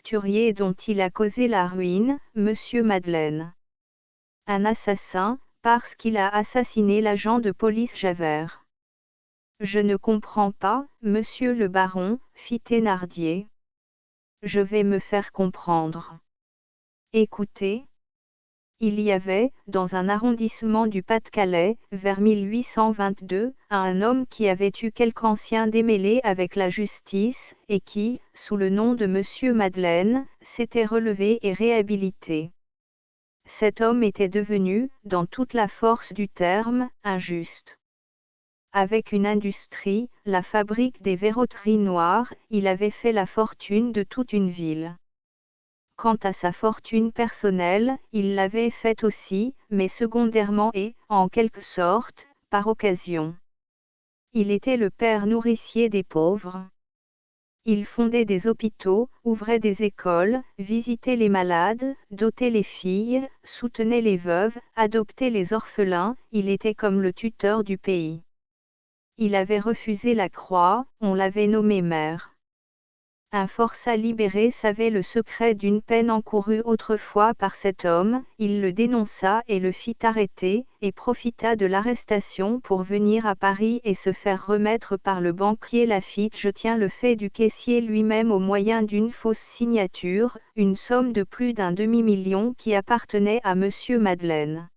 aventurier dont il a causé la ruine, monsieur Madeleine. Un assassin, parce qu'il a assassiné l'agent de police Javert. Je ne comprends pas, monsieur le baron, fit Thénardier. Je vais me faire comprendre. Écoutez. Il y avait, dans un arrondissement du Pas-de-Calais, vers 1822, un homme qui avait eu quelque ancien démêlé avec la justice, et qui, sous le nom de monsieur Madeleine, s'était relevé et réhabilité. Cet homme était devenu, dans toute la force du terme, injuste. Avec une industrie, la fabrique des verroteries noires, il avait fait la fortune de toute une ville. Quant à sa fortune personnelle, il l'avait faite aussi, mais secondairement et, en quelque sorte, par occasion. Il était le père nourricier des pauvres. Il fondait des hôpitaux, ouvrait des écoles, visitait les malades, dotait les filles, soutenait les veuves, adoptait les orphelins, il était comme le tuteur du pays. Il avait refusé la croix, on l'avait nommé maire. Un forçat libéré savait le secret d'une peine encourue autrefois par cet homme, il le dénonça et le fit arrêter, et profita de l'arrestation pour venir à Paris et se faire remettre par le banquier Laffitte. Je tiens le fait du caissier lui-même au moyen d'une fausse signature, une somme de plus d'un demi-million qui appartenait à monsieur Madeleine.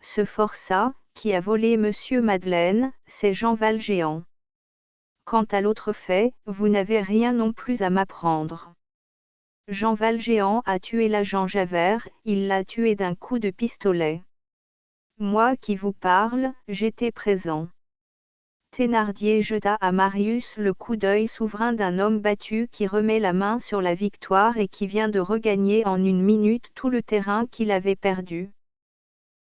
Ce forçat, qui a volé monsieur Madeleine, c'est Jean Valjean. Quant à l'autre fait, vous n'avez rien non plus à m'apprendre. Jean Valjean a tué l'agent Javert, il l'a tué d'un coup de pistolet. Moi qui vous parle, j'étais présent. Thénardier jeta à Marius le coup d'œil souverain d'un homme battu qui remet la main sur la victoire et qui vient de regagner en une minute tout le terrain qu'il avait perdu.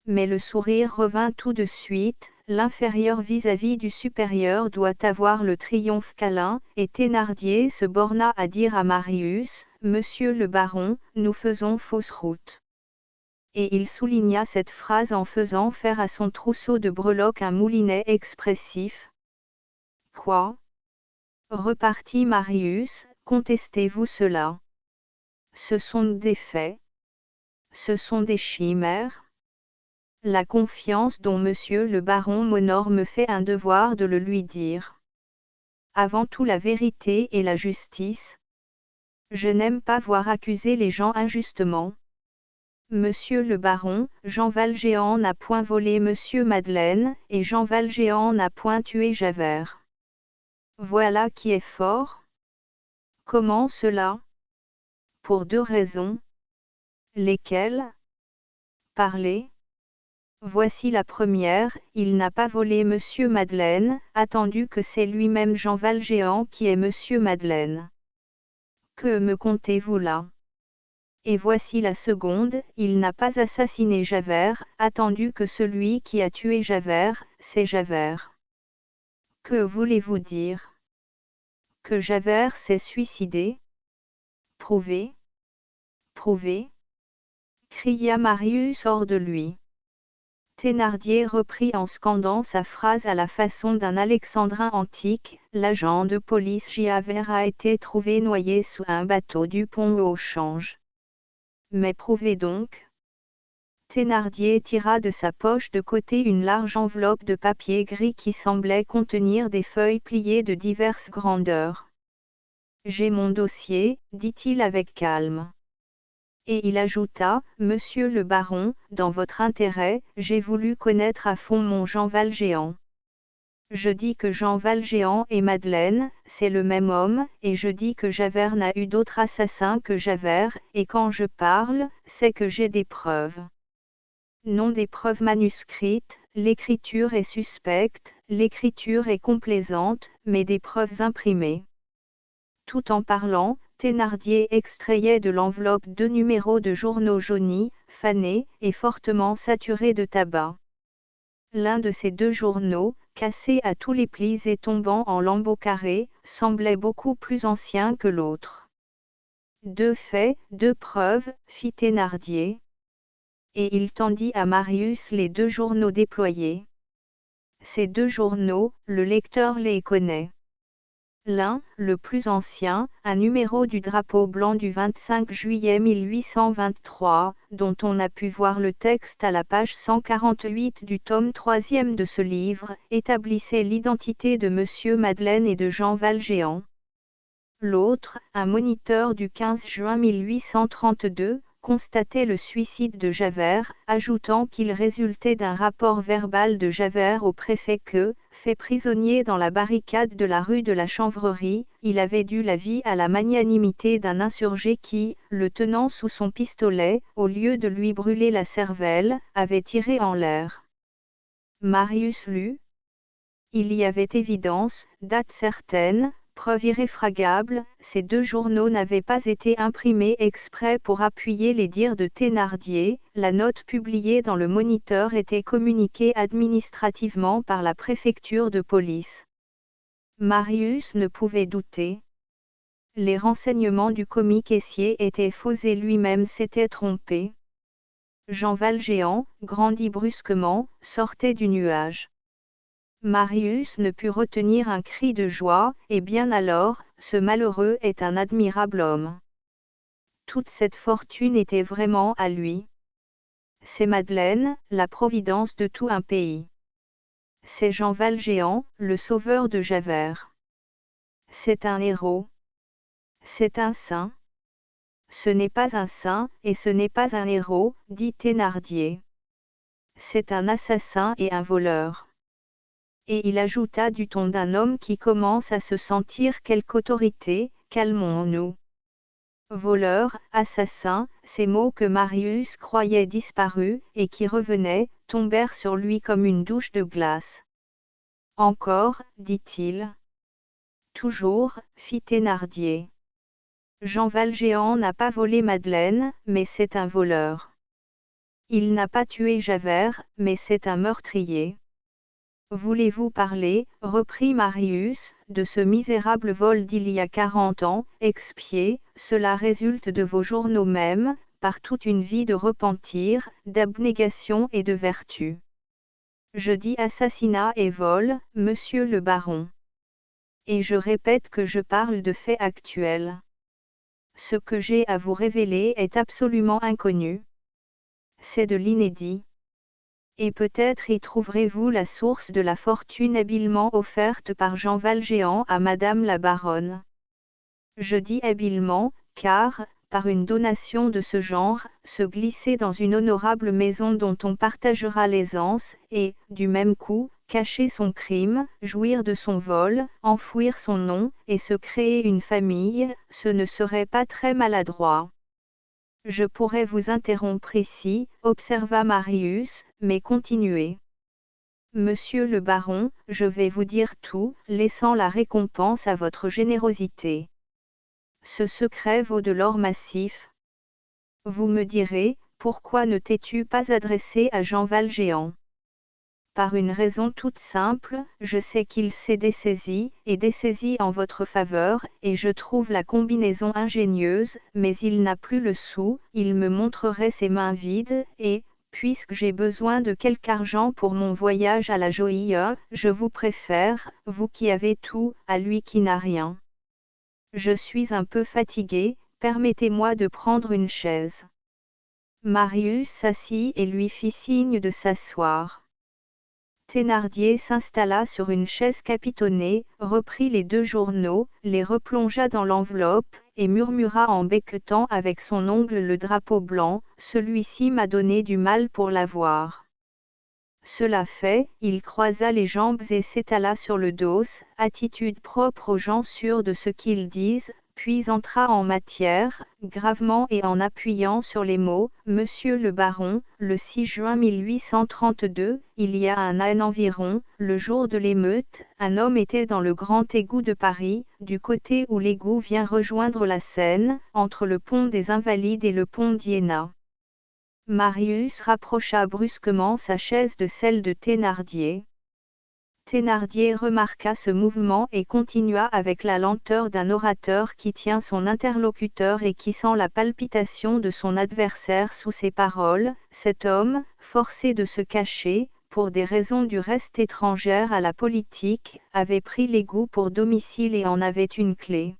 Mais le sourire revint tout de suite, l'inférieur vis-à-vis du supérieur doit avoir le triomphe câlin, et Thénardier se borna à dire à Marius, « Monsieur le baron, nous faisons fausse route. » Et il souligna cette phrase en faisant faire à son trousseau de breloques un moulinet expressif. « Quoi ? Repartit Marius, contestez-vous cela ? Ce sont des faits. Ce sont des chimères. La confiance dont monsieur le baron m'honore me fait un devoir de le lui dire. Avant tout la vérité et la justice. Je n'aime pas voir accuser les gens injustement. Monsieur le baron, Jean Valjean n'a point volé monsieur Madeleine, et Jean Valjean n'a point tué Javert. Voilà qui est fort. Comment cela ? Pour deux raisons. Lesquelles ? Parlez. Voici la première, il n'a pas volé monsieur Madeleine, attendu que c'est lui-même Jean Valjean qui est monsieur Madeleine. Que me contez-vous là ? Et voici la seconde, il n'a pas assassiné Javert, attendu que celui qui a tué Javert, c'est Javert. Que voulez-vous dire ? Que Javert s'est suicidé ? Prouvez. Prouvez. Cria Marius hors de lui. Thénardier reprit en scandant sa phrase à la façon d'un alexandrin antique, l'agent de police Javert a été trouvé noyé sous un bateau du pont au change. Mais prouvez donc. Thénardier tira de sa poche de côté une large enveloppe de papier gris qui semblait contenir des feuilles pliées de diverses grandeurs. J'ai mon dossier, dit-il avec calme. Et il ajouta, « Monsieur le baron, dans votre intérêt, j'ai voulu connaître à fond mon Jean Valjean. Je dis que Jean Valjean et Madeleine, c'est le même homme, et je dis que Javert n'a eu d'autre assassin que Javert, et quand je parle, c'est que j'ai des preuves. Non des preuves manuscrites, l'écriture est suspecte, l'écriture est complaisante, mais des preuves imprimées. » Tout en parlant, Thénardier extrayait de l'enveloppe 2 numéros de journaux jaunis, fanés, et fortement saturés de tabac. L'un de ces 2 journaux, cassé à tous les plis et tombant en lambeaux carrés, semblait beaucoup plus ancien que l'autre. 2 faits, 2 preuves, fit Thénardier. Et il tendit à Marius les 2 journaux déployés. Ces 2 journaux, le lecteur les connaît. L'un, le plus ancien, un numéro du drapeau blanc du 25 juillet 1823, dont on a pu voir le texte à la page 148 du tome 3e de ce livre, établissait l'identité de M. Madeleine et de Jean Valjean. L'autre, un moniteur du 15 juin 1832, constatait le suicide de Javert, ajoutant qu'il résultait d'un rapport verbal de Javert au préfet que, fait prisonnier dans la barricade de la rue de la Chanvrerie, il avait dû la vie à la magnanimité d'un insurgé qui, le tenant sous son pistolet, au lieu de lui brûler la cervelle, avait tiré en l'air. Marius lut. Il y avait évidence, date certaine, preuve irréfragable, ces deux journaux n'avaient pas été imprimés exprès pour appuyer les dires de Thénardier, la note publiée dans le Moniteur était communiquée administrativement par la préfecture de police. Marius ne pouvait douter. Les renseignements du commis caissier étaient faux et lui-même s'était trompé. Jean Valjean, grandi brusquement, sortait du nuage. Marius ne put retenir un cri de joie, et bien alors, ce malheureux est un admirable homme. Toute cette fortune était vraiment à lui. C'est Madeleine, la providence de tout un pays. C'est Jean Valjean, le sauveur de Javert. C'est un héros. C'est un saint. Ce n'est pas un saint, et ce n'est pas un héros, dit Thénardier. C'est un assassin et un voleur. Et il ajouta du ton d'un homme qui commence à se sentir quelque autorité, calmons-nous. Voleur, assassin, ces mots que Marius croyait disparus, et qui revenaient, tombèrent sur lui comme une douche de glace. Encore, dit-il. Toujours, fit Thénardier. Jean Valjean n'a pas volé Madeleine, mais c'est un voleur. Il n'a pas tué Javert, mais c'est un meurtrier. Voulez-vous parler, reprit Marius, de ce misérable vol d'il y a 40 ans, expié, cela résulte de vos journaux mêmes, par toute une vie de repentir, d'abnégation et de vertu. Je dis assassinat et vol, monsieur le baron. Et je répète que je parle de faits actuels. Ce que j'ai à vous révéler est absolument inconnu. C'est de l'inédit. Et peut-être y trouverez-vous la source de la fortune habilement offerte par Jean Valjean à Madame la baronne. Je dis habilement, car, par une donation de ce genre, se glisser dans une honorable maison dont on partagera l'aisance, et, du même coup, cacher son crime, jouir de son vol, enfouir son nom, et se créer une famille, ce ne serait pas très maladroit. Je pourrais vous interrompre ici, observa Marius, mais continuez. Monsieur le baron, je vais vous dire tout, laissant la récompense à votre générosité. Ce secret vaut de l'or massif. Vous me direz, pourquoi ne t'es-tu pas adressé à Jean Valjean? Par une raison toute simple, je sais qu'il s'est dessaisi en votre faveur, et je trouve la combinaison ingénieuse, mais il n'a plus le sou, il me montrerait ses mains vides, et, puisque j'ai besoin de quelque argent pour mon voyage à la Joilla, je vous préfère, vous qui avez tout, à lui qui n'a rien. Je suis un peu fatigué, permettez-moi de prendre une chaise. Marius s'assit et lui fit signe de s'asseoir. Thénardier s'installa sur une chaise capitonnée, reprit les deux journaux, les replongea dans l'enveloppe, et murmura en becquetant avec son ongle le drapeau blanc, « Celui-ci m'a donné du mal pour l'avoir. » Cela fait, il croisa les jambes et s'étala sur le dos, attitude propre aux gens sûrs de ce qu'ils disent, puis entra en matière, gravement et en appuyant sur les mots, « Monsieur le baron, le 6 juin 1832, il y a un an environ, le jour de l'émeute, un homme était dans le grand égout de Paris, du côté où l'égout vient rejoindre la Seine, entre le pont des Invalides et le pont d'Iéna. » Marius rapprocha brusquement sa chaise de celle de Thénardier. Thénardier remarqua ce mouvement et continua avec la lenteur d'un orateur qui tient son interlocuteur et qui sent la palpitation de son adversaire sous ses paroles. Cet homme, forcé de se cacher, pour des raisons du reste étrangères à la politique, avait pris l'égout pour domicile et en avait une clé.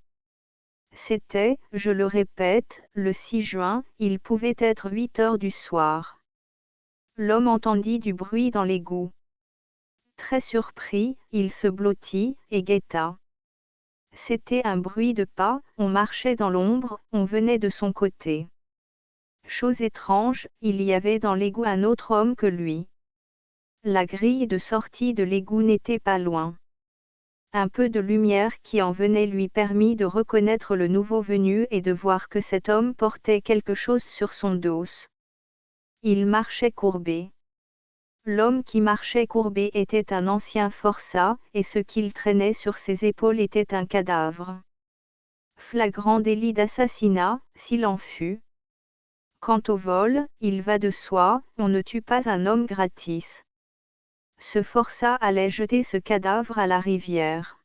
C'était, je le répète, le 6 juin, il pouvait être 8 heures du soir. L'homme entendit du bruit dans l'égout. Très surpris, il se blottit, et guetta. C'était un bruit de pas, on marchait dans l'ombre, on venait de son côté. Chose étrange, il y avait dans l'égout un autre homme que lui. La grille de sortie de l'égout n'était pas loin. Un peu de lumière qui en venait lui permit de reconnaître le nouveau venu et de voir que cet homme portait quelque chose sur son dos. Il marchait courbé. L'homme qui marchait courbé était un ancien forçat, et ce qu'il traînait sur ses épaules était un cadavre. Flagrant délit d'assassinat, s'il en fut. Quant au vol, il va de soi, on ne tue pas un homme gratis. Ce forçat allait jeter ce cadavre à la rivière.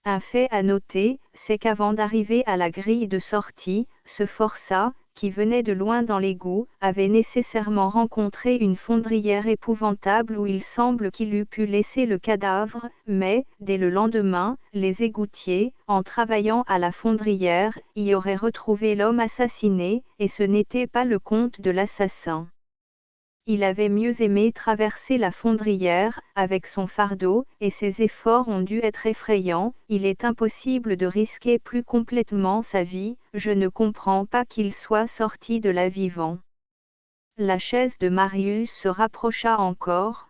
Un fait à noter, c'est qu'avant d'arriver à la grille de sortie, ce forçat, qui venait de loin dans l'égout, avait nécessairement rencontré une fondrière épouvantable où il semble qu'il eût pu laisser le cadavre, mais, dès le lendemain, les égoutiers, en travaillant à la fondrière, y auraient retrouvé l'homme assassiné, et ce n'était pas le compte de l'assassin. Il avait mieux aimé traverser la fondrière, avec son fardeau, et ses efforts ont dû être effrayants, il est impossible de risquer plus complètement sa vie, je ne comprends pas qu'il soit sorti de là vivant. La chaise de Marius se rapprocha encore.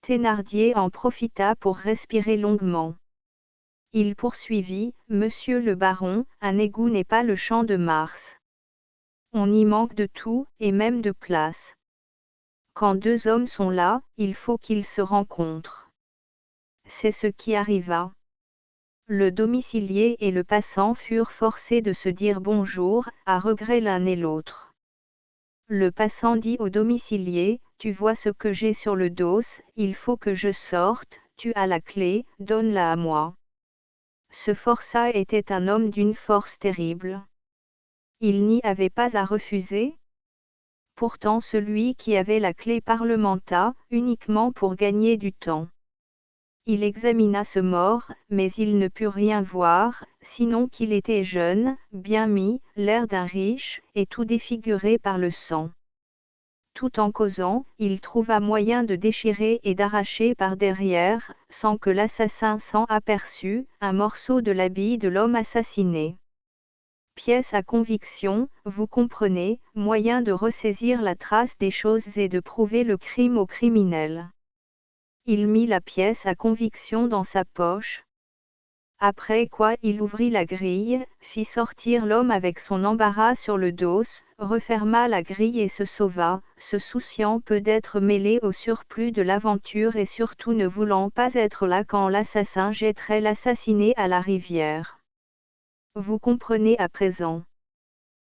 Thénardier en profita pour respirer longuement. Il poursuivit, Monsieur le baron, un égout n'est pas le champ de Mars. On y manque de tout, et même de place. Quand deux hommes sont là, il faut qu'ils se rencontrent. C'est ce qui arriva. Le domicilié et le passant furent forcés de se dire bonjour, à regret l'un et l'autre. Le passant dit au domicilié, tu vois ce que j'ai sur le dos, il faut que je sorte, tu as la clé, donne-la à moi. Ce forçat était un homme d'une force terrible. Il n'y avait pas à refuser. Pourtant celui qui avait la clé parlementa, uniquement pour gagner du temps. Il examina ce mort, mais il ne put rien voir, sinon qu'il était jeune, bien mis, l'air d'un riche, et tout défiguré par le sang. Tout en causant, il trouva moyen de déchirer et d'arracher par derrière, sans que l'assassin s'en aperçût, un morceau de l'habit de l'homme assassiné. Pièce à conviction, vous comprenez, moyen de ressaisir la trace des choses et de prouver le crime au criminel. Il mit la pièce à conviction dans sa poche. Après quoi il ouvrit la grille, fit sortir l'homme avec son embarras sur le dos, referma la grille et se sauva, se souciant peu d'être mêlé au surplus de l'aventure et surtout ne voulant pas être là quand l'assassin jetterait l'assassiné à la rivière. Vous comprenez à présent.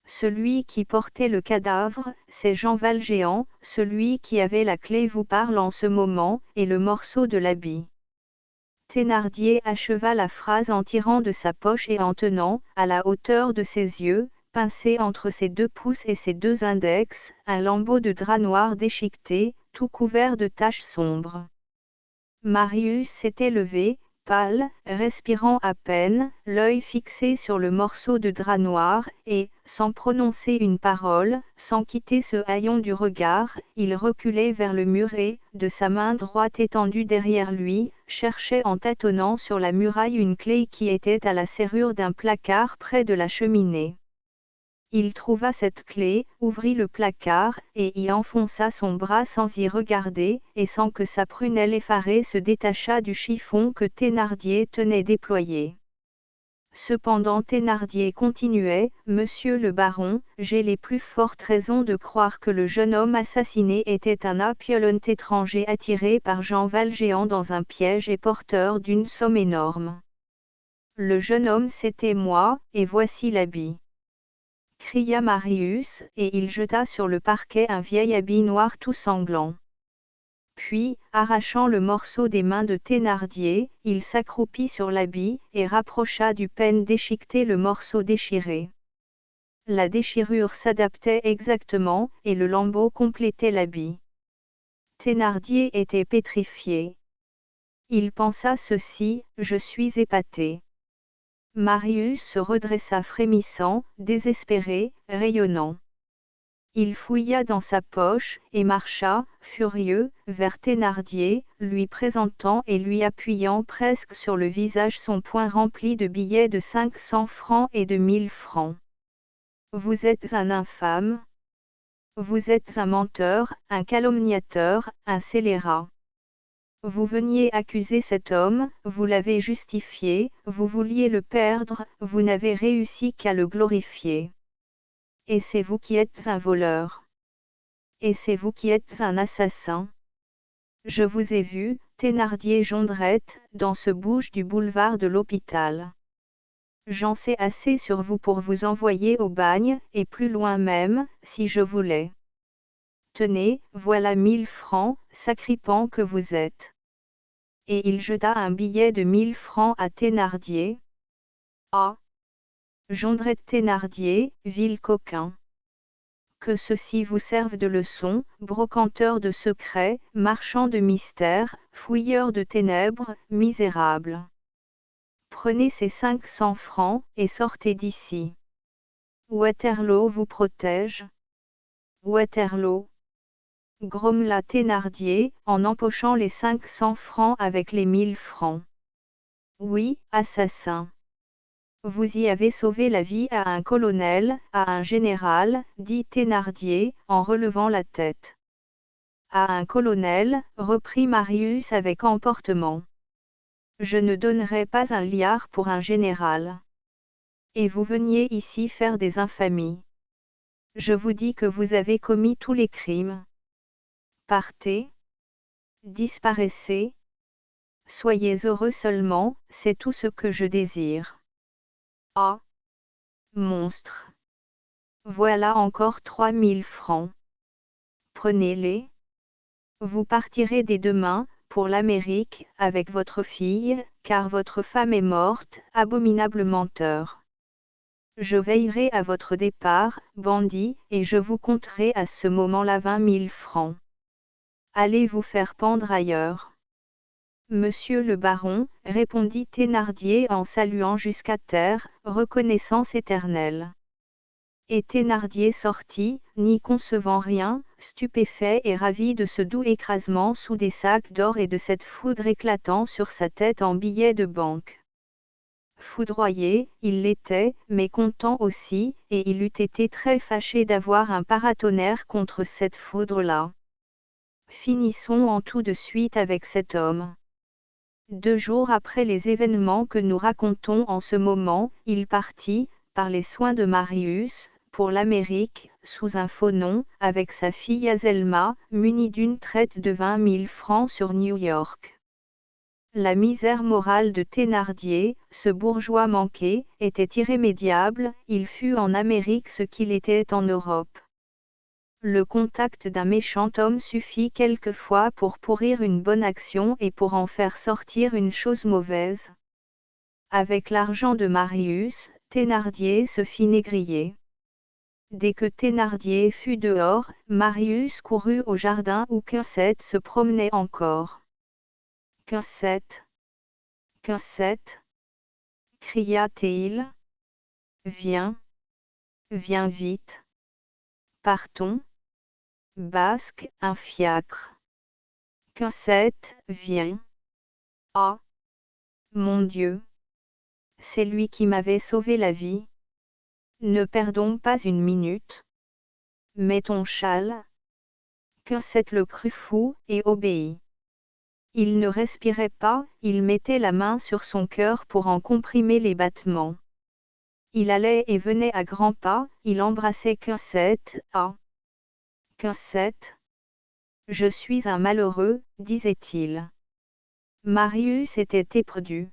Celui qui portait le cadavre, c'est Jean Valjean, celui qui avait la clé vous parle en ce moment, et le morceau de l'habit. Thénardier acheva la phrase en tirant de sa poche et en tenant, à la hauteur de ses yeux, pincé entre ses 2 pouces et ses 2 index, un lambeau de drap noir déchiqueté, tout couvert de taches sombres. Marius s'était levé, pâle, respirant à peine, l'œil fixé sur le morceau de drap noir, et, sans prononcer une parole, sans quitter ce haillon du regard, il reculait vers le mur et, de sa main droite étendue derrière lui, cherchait en tâtonnant sur la muraille une clé qui était à la serrure d'un placard près de la cheminée. Il trouva cette clé, ouvrit le placard, et y enfonça son bras sans y regarder, et sans que sa prunelle effarée se détachât du chiffon que Thénardier tenait déployé. Cependant Thénardier continuait, Monsieur le baron, j'ai les plus fortes raisons de croire que le jeune homme assassiné était un Apollon étranger attiré par Jean Valjean dans un piège et porteur d'une somme énorme. Le jeune homme c'était moi, et voici l'habit. Cria Marius, et il jeta sur le parquet un vieil habit noir tout sanglant. Puis, arrachant le morceau des mains de Thénardier, il s'accroupit sur l'habit, et rapprocha du peigne déchiqueté le morceau déchiré. La déchirure s'adaptait exactement, et le lambeau complétait l'habit. Thénardier était pétrifié. Il pensa ceci: je suis épaté. Marius se redressa frémissant, désespéré, rayonnant. Il fouilla dans sa poche, et marcha, furieux, vers Thénardier, lui présentant et lui appuyant presque sur le visage son poing rempli de billets de 500 francs et de 1000 francs. Vous êtes un infâme. Vous êtes un menteur, un calomniateur, un scélérat. Vous veniez accuser cet homme, vous l'avez justifié, vous vouliez le perdre, vous n'avez réussi qu'à le glorifier. Et c'est vous qui êtes un voleur. Et c'est vous qui êtes un assassin. Je vous ai vu, Thénardier Jondrette, dans ce bouge du boulevard de l'Hôpital. J'en sais assez sur vous pour vous envoyer au bagne, et plus loin même, si je voulais. Tenez, voilà 1000 francs, sacripant que vous êtes. Et il jeta un billet de 1000 francs à Thénardier. Ah! Jondrette Thénardier, vil coquin. Que ceci vous serve de leçon, brocanteur de secrets, marchand de mystères, fouilleur de ténèbres, misérable. Prenez ces 500 francs, et sortez d'ici. Waterloo vous protège. Waterloo. Grommela Thénardier, en empochant les 500 francs avec les 1000 francs. Oui, assassin. Vous y avez sauvé la vie à un colonel, à un général, dit Thénardier, en relevant la tête. À un colonel, reprit Marius avec emportement. Je ne donnerai pas un liard pour un général. Et vous veniez ici faire des infamies. Je vous dis que vous avez commis tous les crimes. Partez. Disparaissez. Soyez heureux seulement, c'est tout ce que je désire. Ah! Monstre! Voilà encore 3000 francs. Prenez-les. Vous partirez dès demain, pour l'Amérique, avec votre fille, car votre femme est morte, abominable menteur. Je veillerai à votre départ, bandit, et je vous compterai à ce moment-là 20 000 francs. Allez vous faire pendre ailleurs. Monsieur le baron, répondit Thénardier en saluant jusqu'à terre, reconnaissance éternelle. Et Thénardier sortit, n'y concevant rien, stupéfait et ravi de ce doux écrasement sous des sacs d'or et de cette foudre éclatant sur sa tête en billets de banque. Foudroyé, il l'était, mais content aussi, et il eût été très fâché d'avoir un paratonnerre contre cette foudre-là. Finissons en tout de suite avec cet homme. 2 jours après les événements que nous racontons en ce moment, il partit, par les soins de Marius, pour l'Amérique, sous un faux nom, avec sa fille Azelma, munie d'une traite de 20 000 francs sur New York. La misère morale de Thénardier, ce bourgeois manqué, était irrémédiable, il fut en Amérique ce qu'il était en Europe. Le contact d'un méchant homme suffit quelquefois pour pourrir une bonne action et pour en faire sortir une chose mauvaise. Avec l'argent de Marius, Thénardier se fit négrier. Dès que Thénardier fut dehors, Marius courut au jardin où Quincette se promenait encore. « Quincette! Quincette !» cria-t-il. « Viens! Viens vite! Partons! Basque, un fiacre! Quincette, viens! Ah! Mon Dieu! C'est lui qui m'avait sauvé la vie! Ne perdons pas une minute! Mets ton châle! » Quincette le crut fou, et obéit. Il ne respirait pas, il mettait la main sur son cœur pour en comprimer les battements. Il allait et venait à grands pas, il embrassait Quincette. « Ah! Quincette! Je suis un malheureux, disait-il. » Marius était éperdu.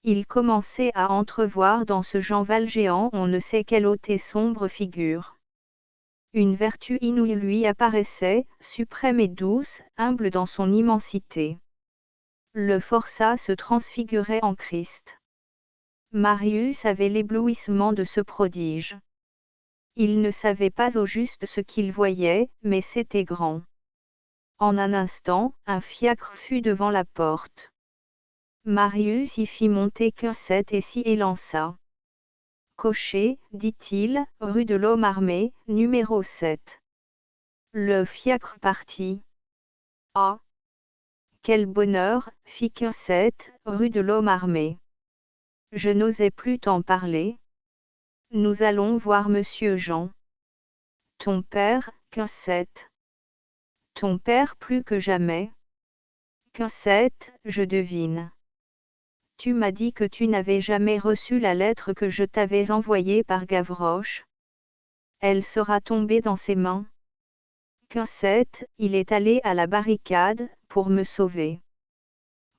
Il commençait à entrevoir dans ce Jean Valjean on ne sait quelle haute et sombre figure. Une vertu inouïe lui apparaissait, suprême et douce, humble dans son immensité. Le forçat se transfigurait en Christ. Marius avait l'éblouissement de ce prodige. Il ne savait pas au juste ce qu'il voyait, mais c'était grand. En un instant, un fiacre fut devant la porte. Marius y fit monter Quincette et s'y élança. Cocher, dit-il, rue de l'Homme Armé, numéro 7. Le fiacre partit. Ah! Quel bonheur, fit Quincette, rue de l'Homme Armé. Je n'osais plus t'en parler. Nous allons voir monsieur Jean. Ton père, Quincette. Ton père plus que jamais. Quincette, je devine. Tu m'as dit que tu n'avais jamais reçu la lettre que je t'avais envoyée par Gavroche. Elle sera tombée dans ses mains. Quincette, il est allé à la barricade, pour me sauver.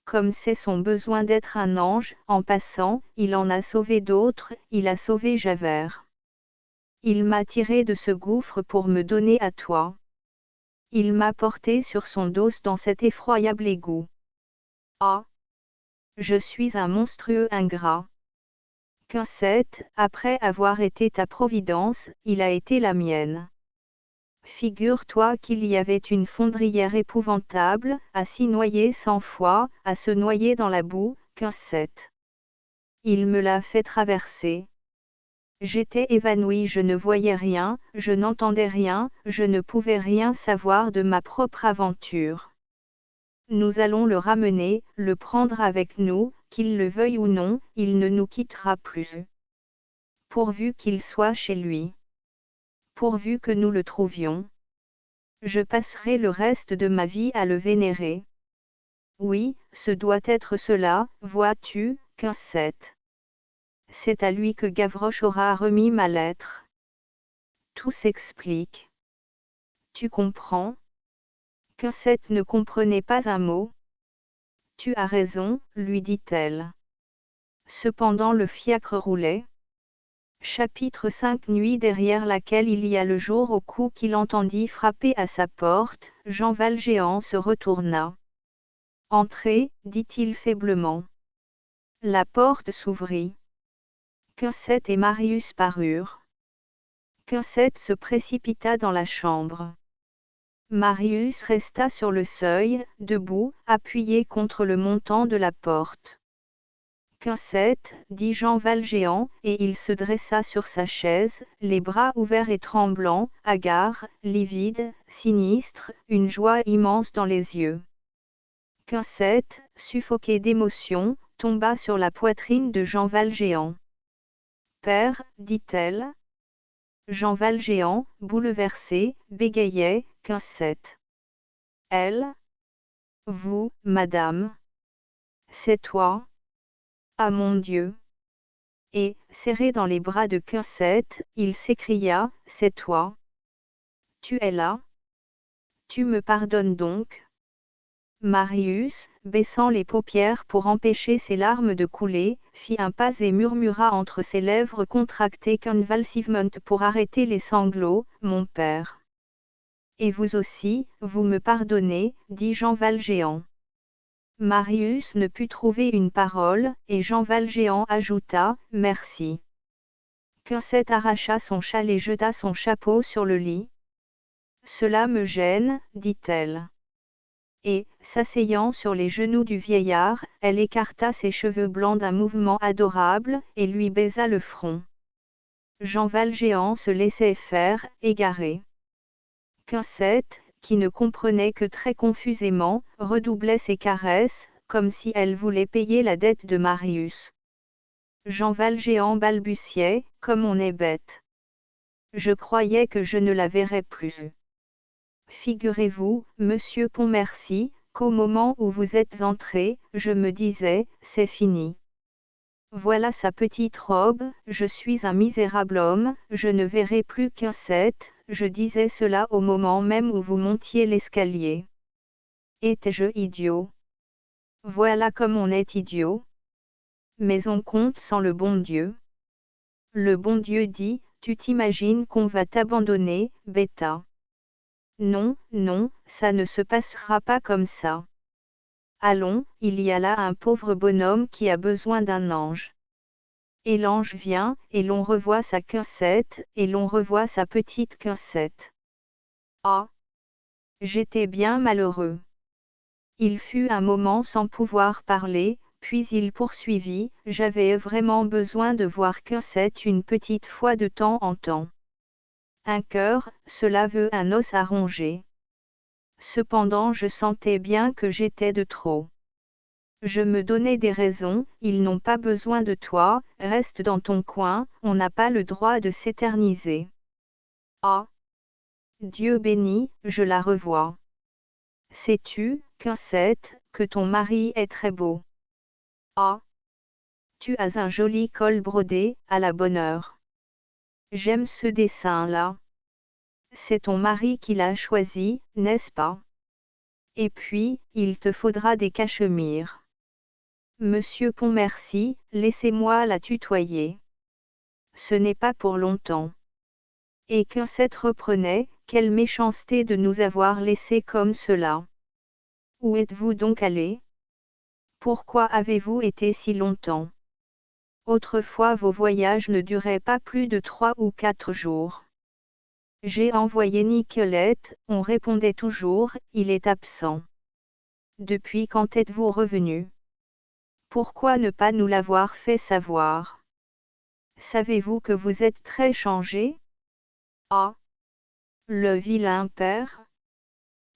Comme c'est son besoin d'être un ange, en passant, il en a sauvé d'autres, il a sauvé Javert. Il m'a tiré de ce gouffre pour me donner à toi. Il m'a porté sur son dos dans cet effroyable égout. Ah! Je suis un monstrueux ingrat. Quincette, après avoir été ta providence, il a été la mienne. Figure-toi qu'il y avait une fondrière épouvantable, à s'y noyer 100 fois, à se noyer dans la boue, Quincette. Il me l'a fait traverser. J'étais évanouie, je ne voyais rien, je n'entendais rien, je ne pouvais rien savoir de ma propre aventure. Nous allons le ramener, le prendre avec nous, qu'il le veuille ou non, il ne nous quittera plus. Pourvu qu'il soit chez lui. Pourvu que nous le trouvions. Je passerai le reste de ma vie à le vénérer. Oui, ce doit être cela, vois-tu, Quincette. C'est à lui que Gavroche aura remis ma lettre. Tout s'explique. Tu comprends? Quincette ne comprenait pas un mot. Tu as raison, lui dit-elle. Cependant le fiacre roulait. Chapitre 5 Nuit derrière laquelle il y a le jour. Au coup qu'il entendit frapper à sa porte, Jean Valjean se retourna. Entrez, dit-il faiblement. La porte s'ouvrit. Quincette et Marius parurent. Quincette se précipita dans la chambre. Marius resta sur le seuil, debout, appuyé contre le montant de la porte. Quincette, dit Jean Valjean, et il se dressa sur sa chaise, les bras ouverts et tremblants, hagard, livide, sinistre, une joie immense dans les yeux. Quincette, suffoquée d'émotion, tomba sur la poitrine de Jean Valjean. Père, dit-elle. Jean Valjean, bouleversé, bégayait, Quincette. Elle? Vous, madame? C'est toi? Ah mon Dieu! Et, serré dans les bras de Quincette, il s'écria, c'est toi? Tu es là? Tu me pardonnes donc? Marius, baissant les paupières pour empêcher ses larmes de couler, fit un pas et murmura entre ses lèvres contractées convulsivement pour arrêter les sanglots, mon père. Et vous aussi, vous me pardonnez, dit Jean Valjean. Marius ne put trouver une parole, et Jean Valjean ajouta, merci. Quincette arracha son châle et jeta son chapeau sur le lit. Cela me gêne, dit-elle. Et, s'asseyant sur les genoux du vieillard, elle écarta ses cheveux blancs d'un mouvement adorable, et lui baisa le front. Jean Valjean se laissait faire, égaré. Quincette, qui ne comprenait que très confusément, redoublait ses caresses, comme si elle voulait payer la dette de Marius. Jean Valjean balbutiait, comme on est bête. Je croyais que je ne la verrais plus. Figurez-vous, monsieur Pontmercy, qu'au moment où vous êtes entré, je me disais, c'est fini. Voilà sa petite robe, je suis un misérable homme, je ne verrai plus Quincette, je disais cela au moment même où vous montiez l'escalier. Étais-je idiot? Voilà comme on est idiot. Mais on compte sans le bon Dieu. Le bon Dieu dit, tu t'imagines qu'on va t'abandonner, bêta. Non, non, ça ne se passera pas comme ça. Allons, il y a là un pauvre bonhomme qui a besoin d'un ange. Et l'ange vient, et l'on revoit sa Quincette, et l'on revoit sa petite Quincette. Ah! J'étais bien malheureux. Il fut un moment sans pouvoir parler, puis il poursuivit, j'avais vraiment besoin de voir Cosette une petite fois de temps en temps. Un cœur, cela veut un os à ronger. Cependant je sentais bien que j'étais de trop. Je me donnais des raisons, ils n'ont pas besoin de toi, reste dans ton coin, on n'a pas le droit de s'éterniser. Ah! Dieu béni, je la revois. Sais-tu, Cosette, que ton mari est très beau? Ah! Tu as un joli col brodé, à la bonne heure. J'aime ce dessin-là. C'est ton mari qui l'a choisi, n'est-ce pas? Et puis, il te faudra des cachemires. Monsieur Pontmercy, laissez-moi la tutoyer. Ce n'est pas pour longtemps. Et Cosette reprenait, quelle méchanceté de nous avoir laissés comme cela. Où êtes-vous donc allé? Pourquoi avez-vous été si longtemps? Autrefois vos voyages ne duraient pas plus de 3 ou 4 jours. J'ai envoyé Nicolette, on répondait toujours, il est absent. Depuis quand êtes-vous revenu? Pourquoi ne pas nous l'avoir fait savoir? Savez-vous que vous êtes très changé? Ah! Le vilain père?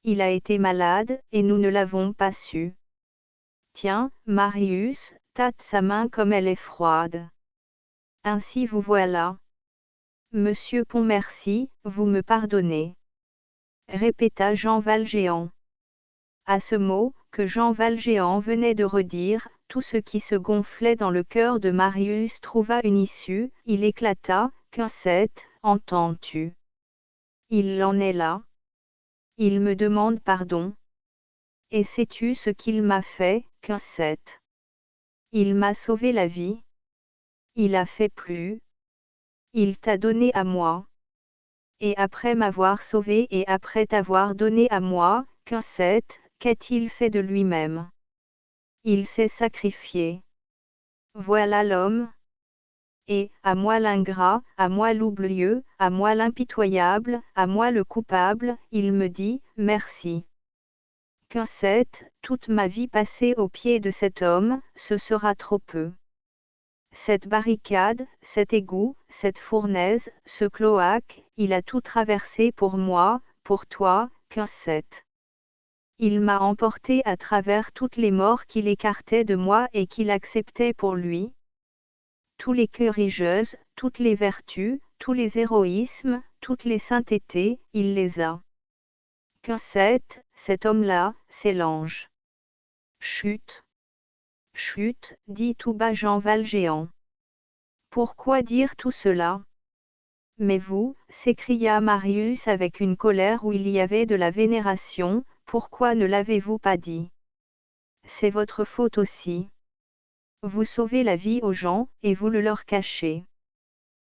Il a été malade, et nous ne l'avons pas su. Tiens, Marius, tâte sa main comme elle est froide. Ainsi vous voilà. Monsieur Pontmercy, vous me pardonnez. Répéta Jean Valjean. À ce mot, que Jean Valjean venait de redire, tout ce qui se gonflait dans le cœur de Marius trouva une issue, il éclata, Cosette, entends-tu? Il en est là. Il me demande pardon. Et sais-tu ce qu'il m'a fait, Cosette? Il m'a sauvé la vie. Il a fait plus. Il t'a donné à moi. Et après m'avoir sauvé et après t'avoir donné à moi, Cosette, qu'a-t-il fait de lui-même? Il s'est sacrifié. Voilà l'homme. Et, à moi l'ingrat, à moi l'oublieux, à moi l'impitoyable, à moi le coupable, il me dit, merci. Cosette, toute ma vie passée aux pieds de cet homme, ce sera trop peu. Cette barricade, cet égout, cette fournaise, ce cloaque, il a tout traversé pour moi, pour toi, Cosette. Il m'a emporté à travers toutes les morts qu'il écartait de moi et qu'il acceptait pour lui. Tous les querigeuses, toutes les vertus, tous les héroïsmes, toutes les saintetés, il les a. Cosette, cet homme-là, c'est l'ange. Chut! Chut, dit tout bas Jean Valjean. Pourquoi dire tout cela? Mais vous, s'écria Marius avec une colère où il y avait de la vénération, pourquoi ne l'avez-vous pas dit? C'est votre faute aussi. Vous sauvez la vie aux gens, et vous le leur cachez.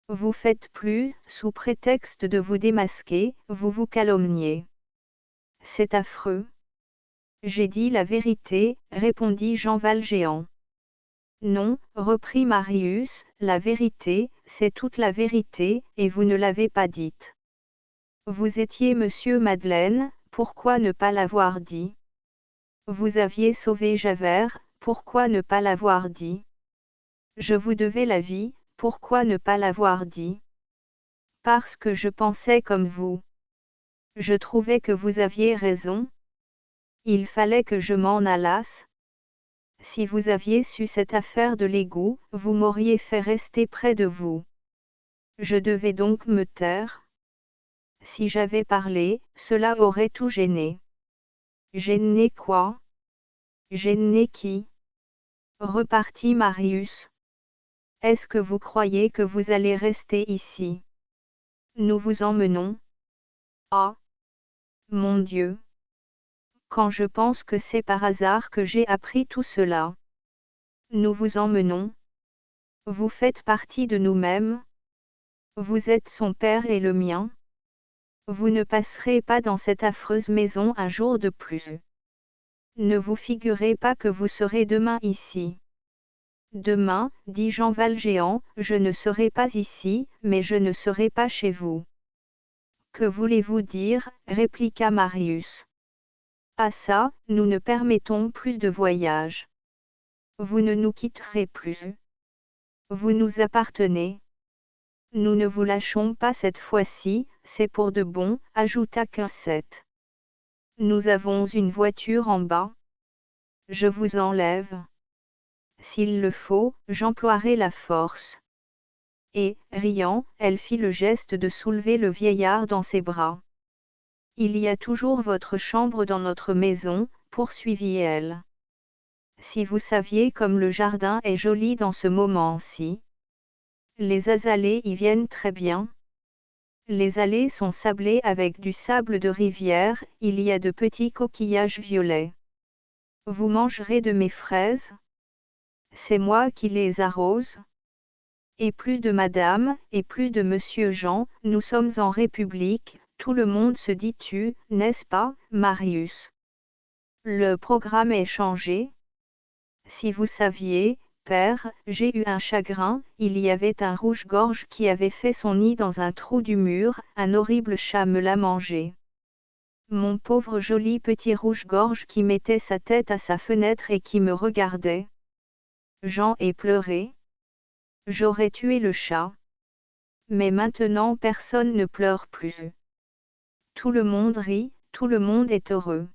Vous faites plus, sous prétexte de vous démasquer, vous vous calomniez. C'est affreux. J'ai dit la vérité, répondit Jean Valjean. Non, reprit Marius, la vérité, c'est toute la vérité, et vous ne l'avez pas dite. Vous étiez monsieur Madeleine, pourquoi ne pas l'avoir dit? Vous aviez sauvé Javert, pourquoi ne pas l'avoir dit? Je vous devais la vie, pourquoi ne pas l'avoir dit? Parce que je pensais comme vous. Je trouvais que vous aviez raison. Il fallait que je m'en allasse. Si vous aviez su cette affaire de l'égout, vous m'auriez fait rester près de vous. Je devais donc me taire. Si j'avais parlé, cela aurait tout gêné. Gêné quoi? Gêné qui? Repartit Marius. Est-ce que vous croyez que vous allez rester ici? Nous vous emmenons. Ah! Mon Dieu! Quand je pense que c'est par hasard que j'ai appris tout cela. Nous vous emmenons. Vous faites partie de nous-mêmes. Vous êtes son père et le mien. Vous ne passerez pas dans cette affreuse maison un jour de plus. Ne vous figurez pas que vous serez demain ici. Demain, dit Jean Valjean, je ne serai pas ici, mais je ne serai pas chez vous. Que voulez-vous dire, répliqua Marius. Ah ça, nous ne permettons plus de voyage. Vous ne nous quitterez plus. Vous nous appartenez. Nous ne vous lâchons pas cette fois-ci, c'est pour de bon, ajouta Quincette. Nous avons une voiture en bas. Je vous enlève. S'il le faut, j'emploierai la force. Et, riant, elle fit le geste de soulever le vieillard dans ses bras. Il y a toujours votre chambre dans notre maison, poursuivit-elle. Si vous saviez comme le jardin est joli dans ce moment-ci. Les azalées y viennent très bien. Les allées sont sablées avec du sable de rivière, il y a de petits coquillages violets. Vous mangerez de mes fraises? C'est moi qui les arrose. Et plus de madame, et plus de monsieur Jean, nous sommes en République, tout le monde se dit tu, n'est-ce pas, Marius? Le programme est changé. Si vous saviez, père, j'ai eu un chagrin, il y avait un rouge-gorge qui avait fait son nid dans un trou du mur, un horrible chat me l'a mangé. Mon pauvre joli petit rouge-gorge qui mettait sa tête à sa fenêtre et qui me regardait. Jean ait pleuré. J'aurais tué le chat. Mais maintenant personne ne pleure plus. Tout le monde rit, tout le monde est heureux.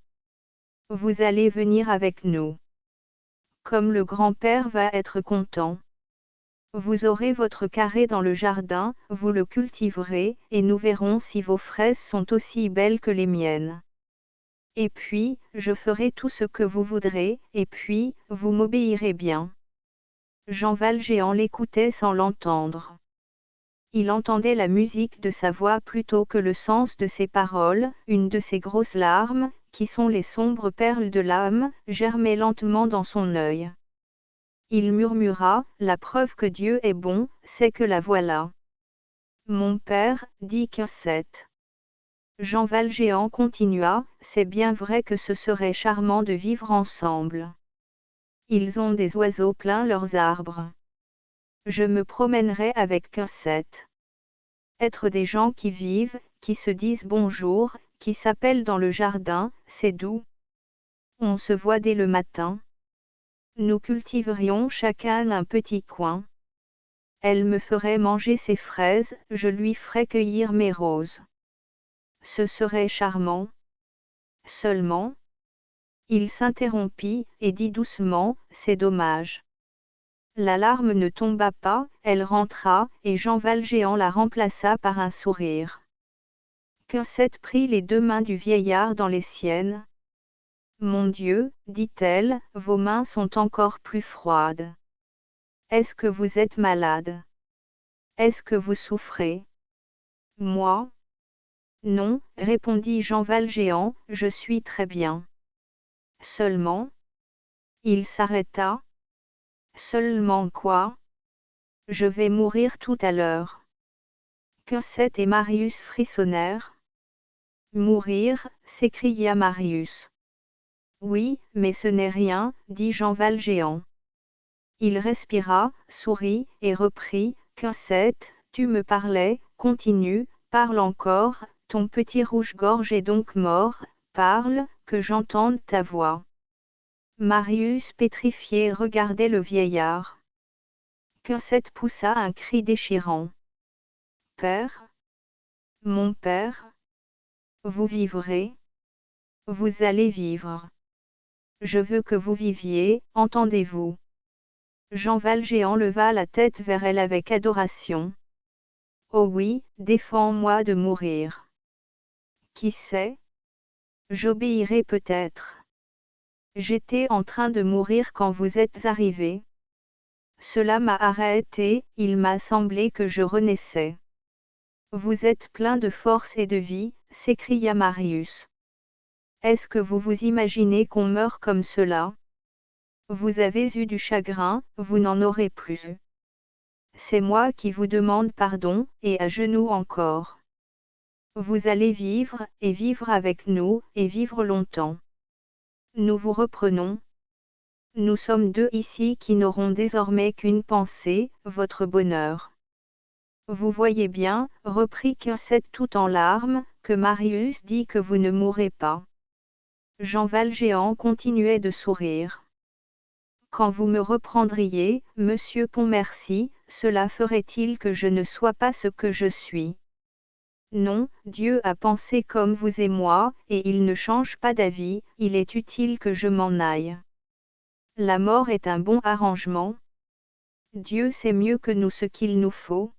Vous allez venir avec nous. Comme le grand-père va être content. Vous aurez votre carré dans le jardin, vous le cultiverez, et nous verrons si vos fraises sont aussi belles que les miennes. Et puis, je ferai tout ce que vous voudrez, et puis, vous m'obéirez bien. Jean Valjean l'écoutait sans l'entendre. Il entendait la musique de sa voix plutôt que le sens de ses paroles, une de ces grosses larmes, qui sont les sombres perles de l'âme, germait lentement dans son œil. Il murmura, la preuve que Dieu est bon, c'est que la voilà. Mon père, dit Quincette. Jean Valjean continua, c'est bien vrai que ce serait charmant de vivre ensemble. Ils ont des oiseaux plein leurs arbres. Je me promènerai avec Quincette. Être des gens qui vivent, qui se disent bonjour, qui s'appellent dans le jardin, c'est doux. On se voit dès le matin. Nous cultiverions chacun un petit coin. Elle me ferait manger ses fraises, je lui ferais cueillir mes roses. Ce serait charmant. Seulement. Il s'interrompit, et dit doucement, c'est dommage. La larme ne tomba pas, elle rentra, et Jean Valjean la remplaça par un sourire. Quincette prit les deux mains du vieillard dans les siennes. Mon Dieu, dit-elle, vos mains sont encore plus froides. Est-ce que vous êtes malade? Est-ce que vous souffrez? Moi? Non, répondit Jean Valjean, je suis très bien. Seulement? Il s'arrêta. Seulement quoi? Je vais mourir tout à l'heure. Quincette et Marius frissonnèrent. Mourir, s'écria Marius. Oui, mais ce n'est rien, dit Jean Valjean. Il respira, sourit, et reprit, Quincette, tu me parlais, continue, parle encore, ton petit rouge-gorge est donc mort, parle, que j'entende ta voix. Marius pétrifié regardait le vieillard. Quincette poussa un cri déchirant. Père? Mon père? Vous vivrez? Vous allez vivre. Je veux que vous viviez, entendez-vous? Jean Valjean leva la tête vers elle avec adoration. Oh oui, défends-moi de mourir. Qui sait? J'obéirai peut-être. J'étais en train de mourir quand vous êtes arrivé. Cela m'a arrêté, il m'a semblé que je renaissais. Vous êtes plein de force et de vie, s'écria Marius. Est-ce que vous vous imaginez qu'on meurt comme cela? Vous avez eu du chagrin, vous n'en aurez plus. C'est moi qui vous demande pardon, et à genoux encore. Vous allez vivre, et vivre avec nous, et vivre longtemps. Nous vous reprenons. Nous sommes deux ici qui n'auront désormais qu'une pensée, votre bonheur. Vous voyez bien, reprit Quincette tout en larmes, que Marius dit que vous ne mourrez pas. Jean Valjean continuait de sourire. Quand vous me reprendriez, monsieur Pontmercy, cela ferait-il que je ne sois pas ce que je suis? Non, Dieu a pensé comme vous et moi, et il ne change pas d'avis, il est utile que je m'en aille. La mort est un bon arrangement. Dieu sait mieux que nous ce qu'il nous faut.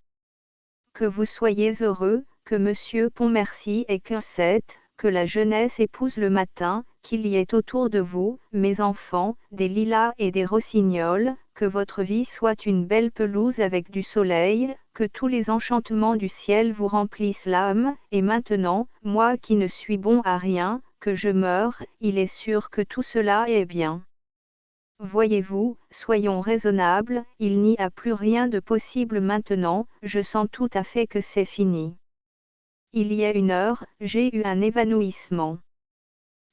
Que vous soyez heureux, que monsieur Pontmercy ait Quinzette, que la jeunesse épouse le matin, qu'il y ait autour de vous, mes enfants, des lilas et des rossignols, que votre vie soit une belle pelouse avec du soleil, que tous les enchantements du ciel vous remplissent l'âme, et maintenant, moi qui ne suis bon à rien, que je meure, il est sûr que tout cela est bien. Voyez-vous, soyons raisonnables, il n'y a plus rien de possible maintenant, je sens tout à fait que c'est fini. Il y a une heure, j'ai eu un évanouissement.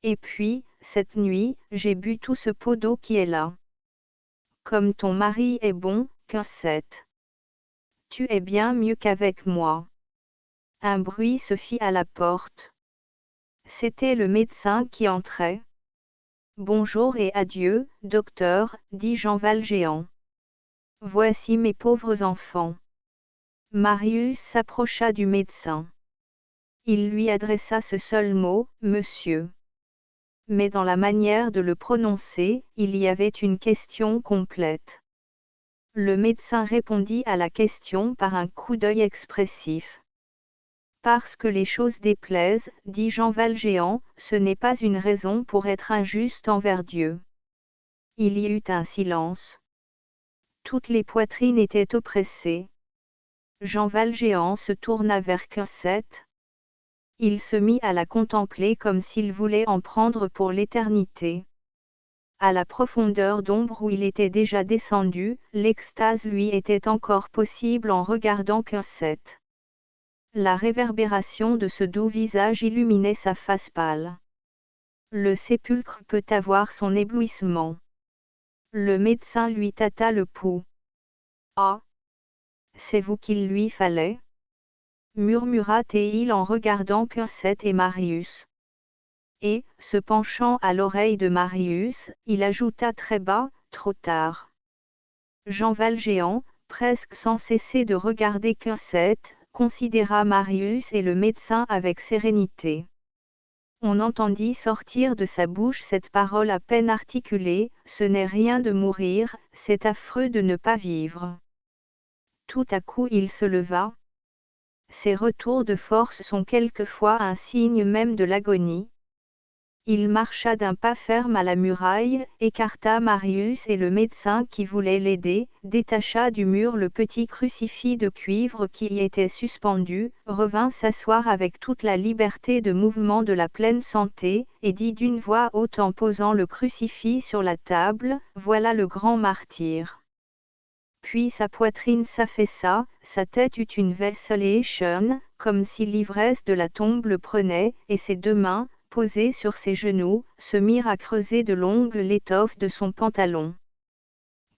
Et puis, cette nuit, j'ai bu tout ce pot d'eau qui est là. Comme ton mari est bon, Quinzette. Tu es bien mieux qu'avec moi. Un bruit se fit à la porte. C'était le médecin qui entrait. Bonjour et adieu, docteur, dit Jean Valjean. Voici mes pauvres enfants. Marius s'approcha du médecin. Il lui adressa ce seul mot, monsieur. Mais dans la manière de le prononcer, il y avait une question complète. Le médecin répondit à la question par un coup d'œil expressif. Parce que les choses déplaisent, dit Jean Valjean, ce n'est pas une raison pour être injuste envers Dieu. Il y eut un silence. Toutes les poitrines étaient oppressées. Jean Valjean se tourna vers Quinzette. Il se mit à la contempler comme s'il voulait en prendre pour l'éternité. À la profondeur d'ombre où il était déjà descendu, l'extase lui était encore possible en regardant Quinzette. La réverbération de ce doux visage illuminait sa face pâle. Le sépulcre peut avoir son éblouissement. Le médecin lui tâta le pouls. Ah! C'est vous qu'il lui fallait? Murmura-t-il en regardant Quinzette et Marius. Et, se penchant à l'oreille de Marius, il ajouta très bas, trop tard. Jean Valjean, presque sans cesser de regarder Quinzette, considéra Marius et le médecin avec sérénité. On entendit sortir de sa bouche cette parole à peine articulée, ce n'est rien de mourir, c'est affreux de ne pas vivre. Tout à coup il se leva. Ces retours de force sont quelquefois un signe même de l'agonie. Il marcha d'un pas ferme à la muraille, écarta Marius et le médecin qui voulait l'aider, détacha du mur le petit crucifix de cuivre qui y était suspendu, revint s'asseoir avec toute la liberté de mouvement de la pleine santé, et dit d'une voix haute en posant le crucifix sur la table, « Voilà le grand martyr. » Puis sa poitrine s'affaissa, sa tête eut une vacillation, comme si l'ivresse de la tombe le prenait, et ses deux mains, posées sur ses genoux, se mirent à creuser de l'ongle l'étoffe de son pantalon.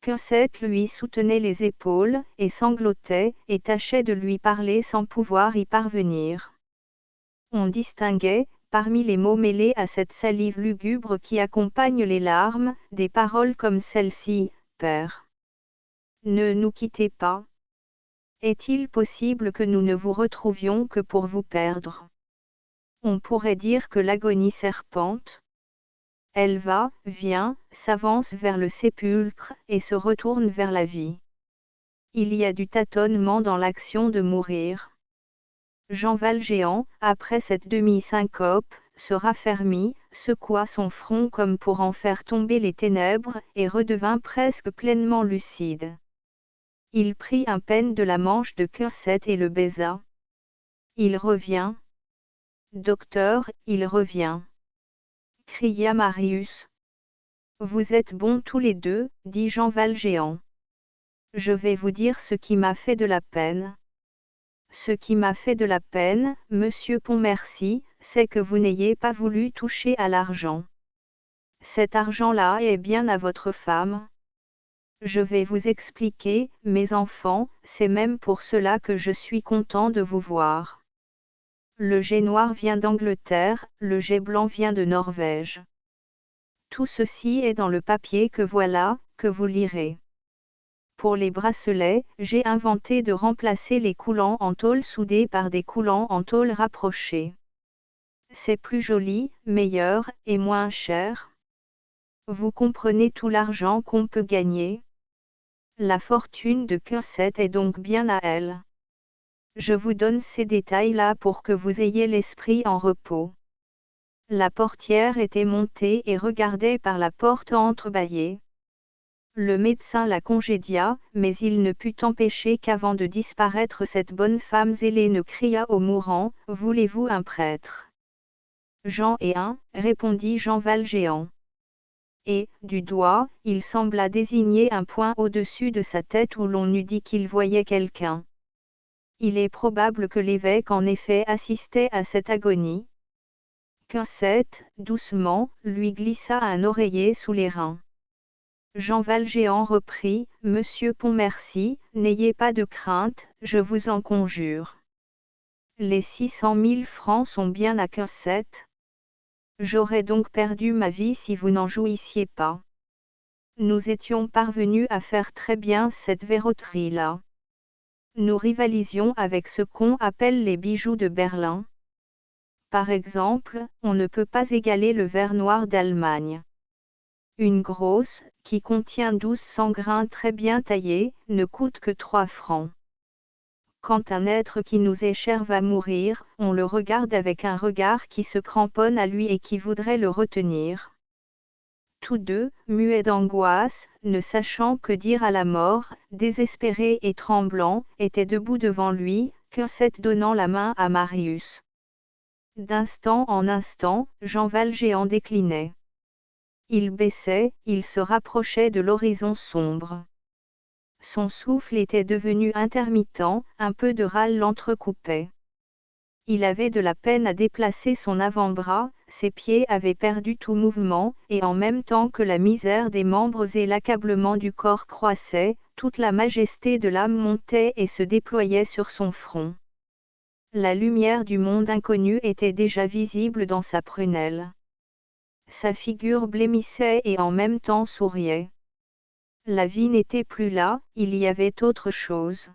Quinzette lui soutenait les épaules, et sanglotait, et tâchait de lui parler sans pouvoir y parvenir. On distinguait, parmi les mots mêlés à cette salive lugubre qui accompagne les larmes, des paroles comme celle-ci, « Père, ne nous quittez pas. Est-il possible que nous ne vous retrouvions que pour vous perdre? On pourrait dire que l'agonie serpente. Elle va, vient, s'avance vers le sépulcre, et se retourne vers la vie. Il y a du tâtonnement dans l'action de mourir. Jean Valjean, après cette demi-syncope, se raffermit, secoua son front comme pour en faire tomber les ténèbres, et redevint presque pleinement lucide. Il prit un peigne de la manche de Quinzette et le baisa. Il revient. Docteur, il revient. Cria Marius. Vous êtes bons tous les deux, dit Jean Valjean. Je vais vous dire ce qui m'a fait de la peine. Ce qui m'a fait de la peine, monsieur Pontmercy, c'est que vous n'ayez pas voulu toucher à l'argent. Cet argent-là est bien à votre femme. Je vais vous expliquer, mes enfants, c'est même pour cela que je suis content de vous voir. Le jet noir vient d'Angleterre, le jet blanc vient de Norvège. Tout ceci est dans le papier que voilà, que vous lirez. Pour les bracelets, j'ai inventé de remplacer les coulants en tôle soudée par des coulants en tôle rapprochée. C'est plus joli, meilleur, et moins cher. Vous comprenez tout l'argent qu'on peut gagner? La fortune de Quinset est donc bien à elle. Je vous donne ces détails-là pour que vous ayez l'esprit en repos. La portière était montée et regardait par la porte entrebâillée. Le médecin la congédia, mais il ne put empêcher qu'avant de disparaître cette bonne femme zélée ne cria au mourant, « Voulez-vous un prêtre ?» Jean et un, répondit Jean Valjean. Et, du doigt, il sembla désigner un point au-dessus de sa tête où l'on eût dit qu'il voyait quelqu'un. Il est probable que l'évêque en effet assistait à cette agonie. Quinset, doucement, lui glissa un oreiller sous les reins. Jean Valjean reprit, « Monsieur Pontmercy, n'ayez pas de crainte, je vous en conjure. Les 600 000 francs sont bien à Quinset. J'aurais donc perdu ma vie si vous n'en jouissiez pas. Nous étions parvenus à faire très bien cette verroterie-là. Nous rivalisions avec ce qu'on appelle les bijoux de Berlin. Par exemple, on ne peut pas égaler le verre noir d'Allemagne. Une grosse, qui contient 1200 grains très bien taillés, ne coûte que 3 francs. Quand un être qui nous est cher va mourir, on le regarde avec un regard qui se cramponne à lui et qui voudrait le retenir. Tous deux, muets d'angoisse, ne sachant que dire à la mort, désespérés et tremblants, étaient debout devant lui, Quinset donnant la main à Marius. D'instant en instant, Jean Valjean déclinait. Il baissait, il se rapprochait de l'horizon sombre. Son souffle était devenu intermittent, un peu de râle l'entrecoupait. Il avait de la peine à déplacer son avant-bras, ses pieds avaient perdu tout mouvement, et en même temps que la misère des membres et l'accablement du corps croissaient, toute la majesté de l'âme montait et se déployait sur son front. La lumière du monde inconnu était déjà visible dans sa prunelle. Sa figure blêmissait et en même temps souriait. La vie n'était plus là, il y avait autre chose.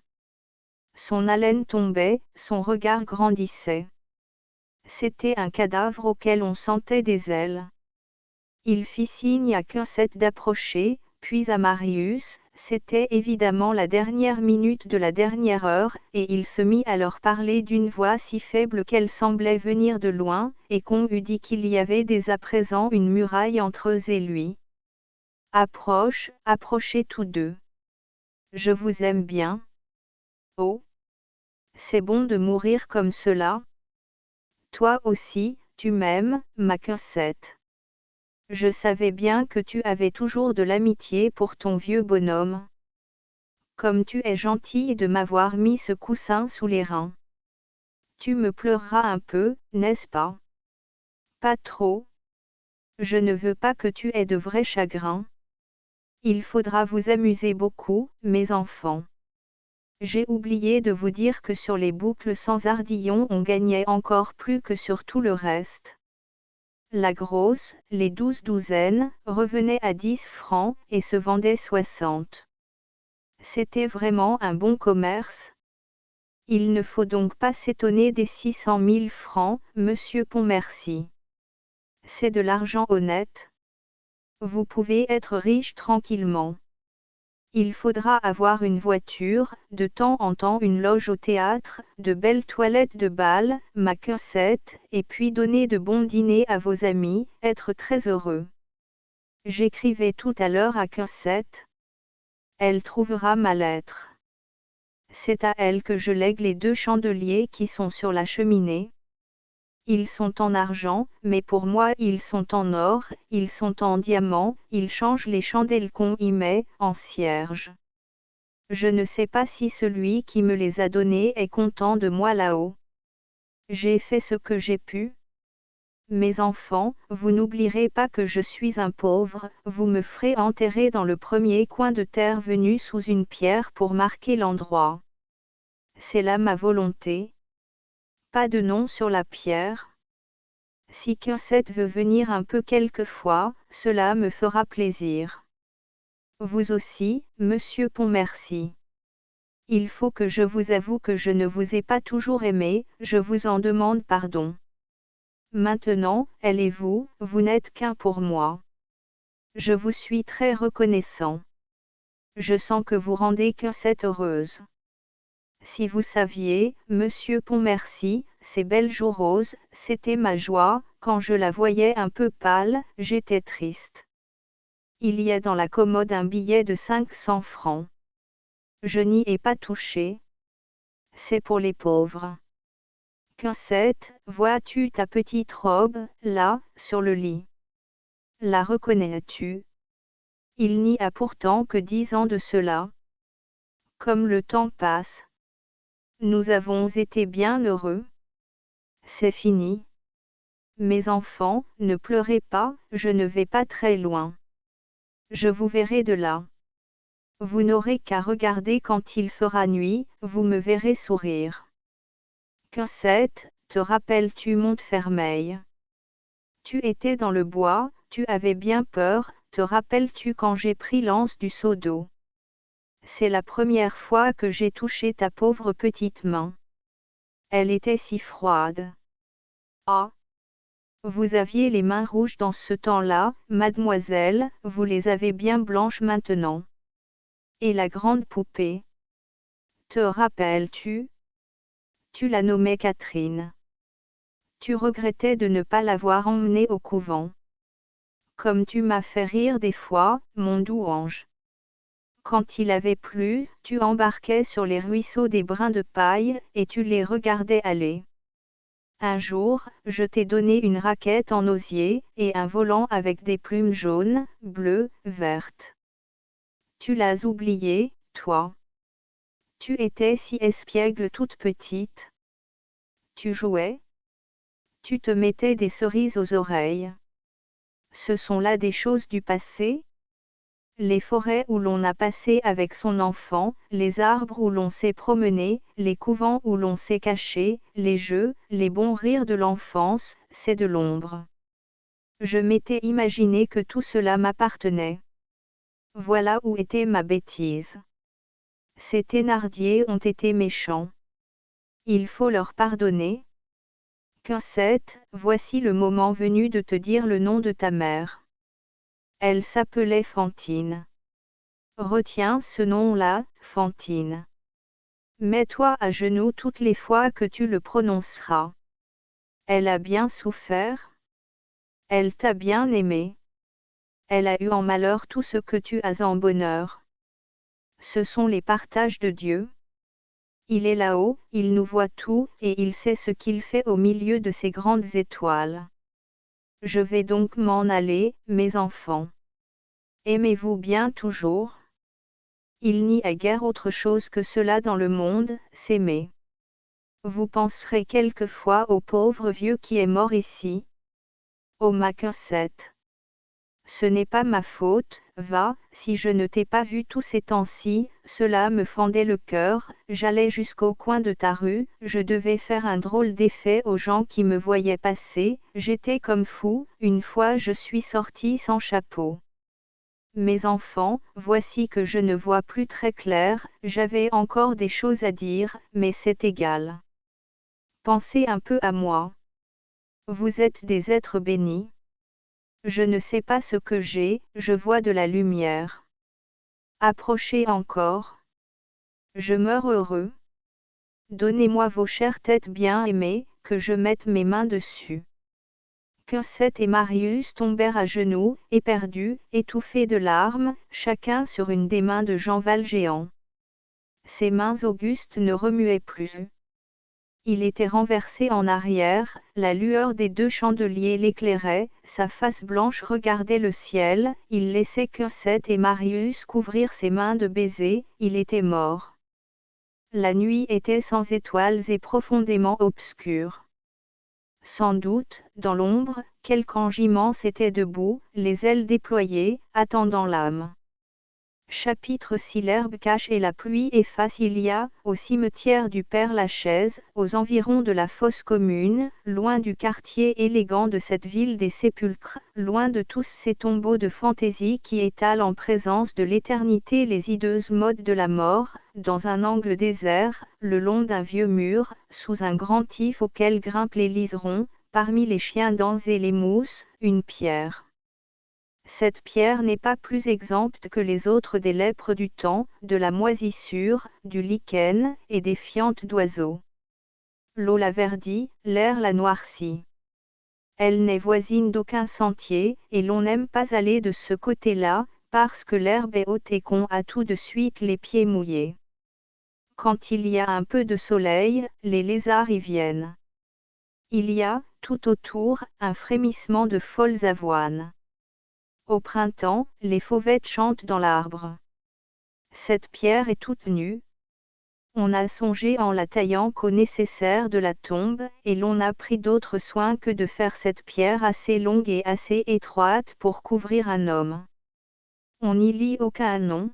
Son haleine tombait, son regard grandissait. C'était un cadavre auquel on sentait des ailes. Il fit signe à Quinset d'approcher, puis à Marius, c'était évidemment la dernière minute de la dernière heure, et il se mit à leur parler d'une voix si faible qu'elle semblait venir de loin, et qu'on eût dit qu'il y avait dès à présent une muraille entre eux et lui. « Approche, approchez tous deux. Je vous aime bien. Oh! C'est bon de mourir comme cela. Toi aussi, tu m'aimes, ma Quinset. Je savais bien que tu avais toujours de l'amitié pour ton vieux bonhomme. Comme tu es gentille de m'avoir mis ce coussin sous les reins. Tu me pleureras un peu, n'est-ce pas? Pas trop. Je ne veux pas que tu aies de vrais chagrins. Il faudra vous amuser beaucoup, mes enfants. J'ai oublié de vous dire que sur les boucles sans ardillon on gagnait encore plus que sur tout le reste. La grosse, les 12 douzaines, revenait à 10 francs, et se vendait 60. C'était vraiment un bon commerce. Il ne faut donc pas s'étonner des 600 000 francs, monsieur Pontmercy. C'est de l'argent honnête. Vous pouvez être riche tranquillement. Il faudra avoir une voiture, de temps en temps une loge au théâtre, de belles toilettes de bal, ma Quinset, et puis donner de bons dîners à vos amis, être très heureux. J'écrivais tout à l'heure à Quinset. Elle trouvera ma lettre. C'est à elle que je lègue les 2 chandeliers qui sont sur la cheminée. Ils sont en argent, mais pour moi ils sont en or, ils sont en diamant, ils changent les chandelles qu'on y met, en cierge. Je ne sais pas si celui qui me les a donnés est content de moi là-haut. J'ai fait ce que j'ai pu. Mes enfants, vous n'oublierez pas que je suis un pauvre, vous me ferez enterrer dans le premier coin de terre venu sous une pierre pour marquer l'endroit. C'est là ma volonté. Pas de nom sur la pierre. Si Quincette veut venir un peu quelquefois, cela me fera plaisir. Vous aussi, monsieur Pontmercy. Il faut que je vous avoue que je ne vous ai pas toujours aimé, je vous en demande pardon. Maintenant, elle et vous, vous n'êtes qu'un pour moi. Je vous suis très reconnaissant. Je sens que vous rendez Quincette heureuse. Si vous saviez, monsieur Pontmercy, ces belles joues roses, c'était ma joie, quand je la voyais un peu pâle, j'étais triste. Il y a dans la commode un billet de 500 francs. Je n'y ai pas touché. C'est pour les pauvres. Quincette, vois-tu ta petite robe, là, sur le lit? La reconnais-tu? Il n'y a pourtant que 10 ans de cela. Comme le temps passe. Nous avons été bien heureux. C'est fini. Mes enfants, ne pleurez pas, je ne vais pas très loin. Je vous verrai de là. Vous n'aurez qu'à regarder quand il fera nuit, vous me verrez sourire. Quincette, te rappelles-tu Montfermeil? Tu étais dans le bois, tu avais bien peur, te rappelles-tu quand j'ai pris l'anse du seau d'eau? C'est la première fois que j'ai touché ta pauvre petite main. Elle était si froide. Ah! Vous aviez les mains rouges dans ce temps-là, mademoiselle, vous les avez bien blanches maintenant. Et la grande poupée? Te rappelles-tu? Tu la nommais Catherine. Tu regrettais de ne pas l'avoir emmenée au couvent. Comme tu m'as fait rire des fois, mon doux ange. Quand il avait plu, tu embarquais sur les ruisseaux des brins de paille, et tu les regardais aller. Un jour, je t'ai donné une raquette en osier, et un volant avec des plumes jaunes, bleues, vertes. Tu l'as oublié, toi. Tu étais si espiègle toute petite. Tu jouais. Tu te mettais des cerises aux oreilles. Ce sont là des choses du passé? Les forêts où l'on a passé avec son enfant, les arbres où l'on s'est promené, les couvents où l'on s'est caché, les jeux, les bons rires de l'enfance, c'est de l'ombre. Je m'étais imaginé que tout cela m'appartenait. Voilà où était ma bêtise. Ces Thénardier ont été méchants. Il faut leur pardonner. Quincette, voici le moment venu de te dire le nom de ta mère. Elle s'appelait Fantine. Retiens ce nom-là, Fantine. Mets-toi à genoux toutes les fois que tu le prononceras. Elle a bien souffert. Elle t'a bien aimé. Elle a eu en malheur tout ce que tu as en bonheur. Ce sont les partages de Dieu. Il est là-haut, il nous voit tout, et il sait ce qu'il fait au milieu de ces grandes étoiles. Je vais donc m'en aller, mes enfants. Aimez-vous bien toujours? Il n'y a guère autre chose que cela dans le monde, s'aimer. Vous penserez quelquefois au pauvre vieux qui est mort ici? Oh ma Quincette! Ce n'est pas ma faute, va, si je ne t'ai pas vu tous ces temps-ci, cela me fendait le cœur, j'allais jusqu'au coin de ta rue, je devais faire un drôle d'effet aux gens qui me voyaient passer, j'étais comme fou, une fois je suis sorti sans chapeau. Mes enfants, voici que je ne vois plus très clair, j'avais encore des choses à dire, mais c'est égal. Pensez un peu à moi. Vous êtes des êtres bénis. Je ne sais pas ce que j'ai, je vois de la lumière. Approchez encore. Je meurs heureux. Donnez-moi vos chères têtes bien aimées, que je mette mes mains dessus. Quincette et Marius tombèrent à genoux, éperdus, étouffés de larmes, chacun sur une des mains de Jean Valjean. Ses mains augustes ne remuaient plus. Il était renversé en arrière, la lueur des 2 chandeliers l'éclairait, sa face blanche regardait le ciel, il laissait Quincette et Marius couvrir ses mains de baisers, il était mort. La nuit était sans étoiles et profondément obscure. Sans doute, dans l'ombre, quelque ange immense était debout, les ailes déployées, attendant l'âme. Chapitre Si l'herbe cache et la pluie efface. Il y a, au cimetière du Père-Lachaise, aux environs de la fosse commune, loin du quartier élégant de cette ville des sépulcres, loin de tous ces tombeaux de fantaisie qui étalent en présence de l'éternité les hideuses modes de la mort, dans un angle désert, le long d'un vieux mur, sous un grand if auquel grimpent les liserons, parmi les chiens-dents et les mousses, une pierre. Cette pierre n'est pas plus exempte que les autres des lèpres du temps, de la moisissure, du lichen, et des fientes d'oiseaux. L'eau la verdit, l'air la noircit. Elle n'est voisine d'aucun sentier, et l'on n'aime pas aller de ce côté-là, parce que l'herbe est haute et qu'on a tout de suite les pieds mouillés. Quand il y a un peu de soleil, les lézards y viennent. Il y a, tout autour, un frémissement de folles avoines. Au printemps, les fauvettes chantent dans l'arbre. Cette pierre est toute nue. On a songé en la taillant qu'au nécessaire de la tombe, et l'on n'a pris d'autre soin que de faire cette pierre assez longue et assez étroite pour couvrir un homme. On n'y lit aucun nom.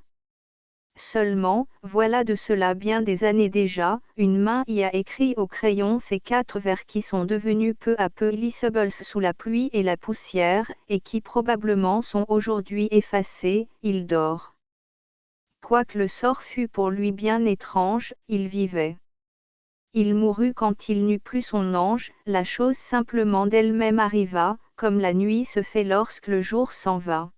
Seulement, voilà de cela bien des années déjà, une main y a écrit au crayon ces 4 vers qui sont devenus peu à peu lisables sous la pluie et la poussière, et qui probablement sont aujourd'hui effacés. Il dort. Quoique le sort fût pour lui bien étrange, il vivait. Il mourut quand il n'eut plus son ange, la chose simplement d'elle-même arriva, comme la nuit se fait lorsque le jour s'en va.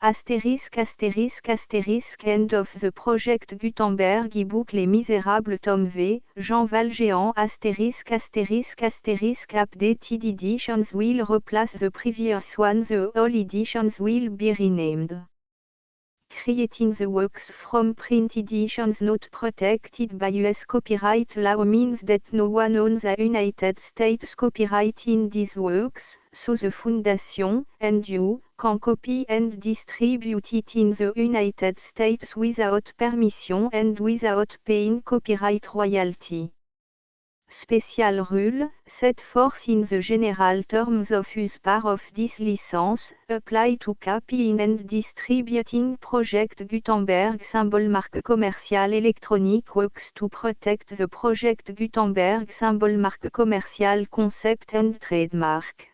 Astérisque astérisque astérisque End of the Project Gutenberg e-book Les Misérables tome V, Jean Valjean astérisque astérisque astérisque Updated editions will replace the previous one. The all editions will be renamed. Creating the works from print editions not protected by US copyright law means that no one owns a United States copyright in these works, so the Foundation, and you, can copy and distribute it in the United States without permission and without paying copyright royalty. Special rule, set forth in the general terms of use part of this license, apply to copying and distributing Project Gutenberg symbol marque commerciale electronic works to protect the Project Gutenberg symbol marque commerciale concept and trademark.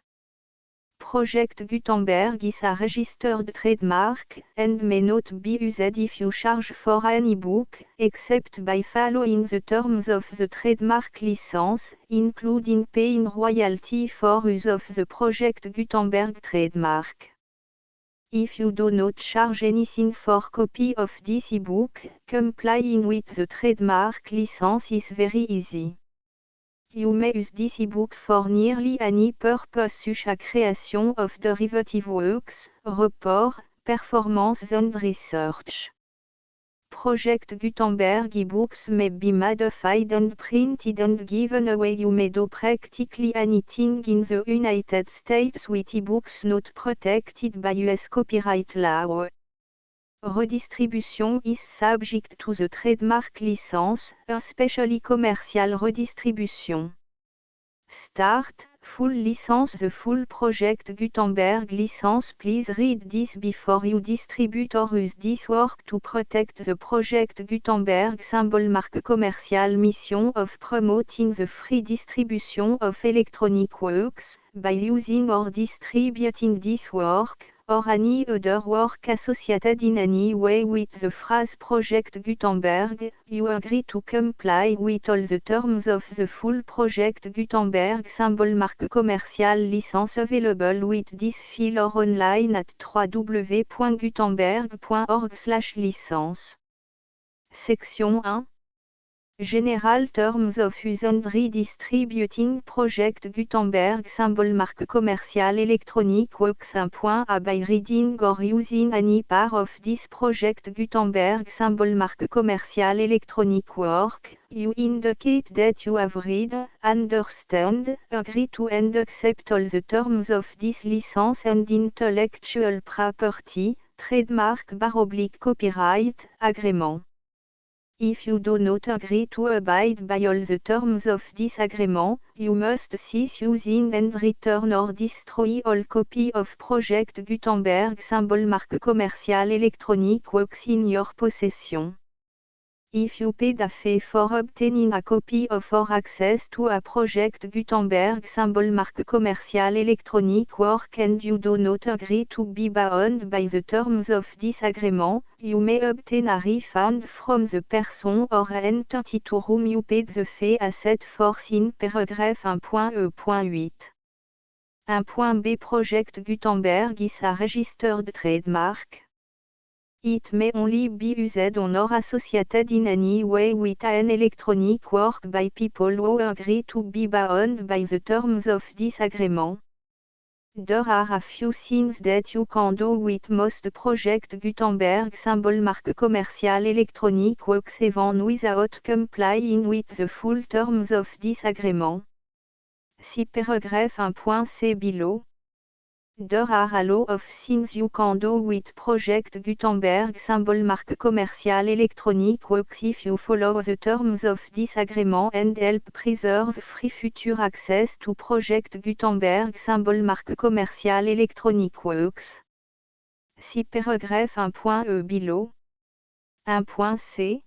Project Gutenberg is a registered trademark, and may not be used if you charge for an e-book, except by following the terms of the trademark license, including paying royalty for use of the Project Gutenberg trademark. If you do not charge anything for copy of this e-book, complying with the trademark license is very easy. You may use this e-book for nearly any purpose such as creation of derivative works, report, performance and research. Project Gutenberg e-books may be modified and printed and given away. You may do practically anything in the United States with e-books not protected by US copyright law. Redistribution is subject to the trademark license, especially commercial redistribution. Start, full license. The full Project Gutenberg license. Please read this before you distribute or use this work to protect the Project Gutenberg symbol marque commerciale mission of promoting the free distribution of electronic works, by using or distributing this work, or any other work associated in any way with the phrase Project Gutenberg. You agree to comply with all the terms of the full Project Gutenberg symbol marque commerciale license available with this file or online at www.gutenberg.org/licence. Section 1. General Terms of Use and Redistributing Project Gutenberg symbol marque commerciale electronic works. 1.a By reading or using any part of this Project Gutenberg symbol marque commerciale electronic work, you indicate that you have read, understand, agree to and accept all the terms of this license and intellectual property, trademark / copyright, agreement. If you do not agree to abide by all the terms of this agreement, you must cease using and return or destroy all copy of Project Gutenberg symbol marque commerciale électronique works in your possession. If you paid a fee for obtaining a copy of or access to a Project Gutenberg symbol marque commerciale électronique work and you do not agree to be bound by the terms of this agreement, you may obtain a refund from the person or entity to whom you paid the fee as set forth in paragraph 1.e.8. 1.b Project Gutenberg is a registered trademark. It may only be used on or associated in any way with an electronic work by people who agree to be bound by the terms of this agreement. There are a few things that you can do with most Project Gutenberg symbol marque commerciale électronique works even without complying with the full terms of this agreement. See paragraph 1.c below. There are a lot of things you can do with Project Gutenberg symbol marque commerciale électronique works if you follow the terms of this agreement and help preserve free future access to Project Gutenberg symbol marque commerciale électronique works. See paragraph 1.e below. 1.c.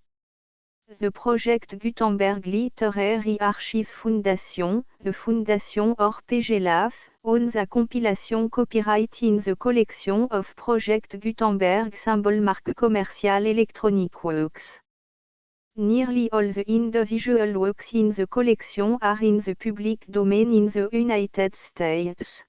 The Project Gutenberg Literary Archive Foundation, the Foundation or PGLAF, owns a compilation copyright in the collection of Project Gutenberg symbol marque commerciale électronique works. Nearly all the individual works in the collection are in the public domain in the United States.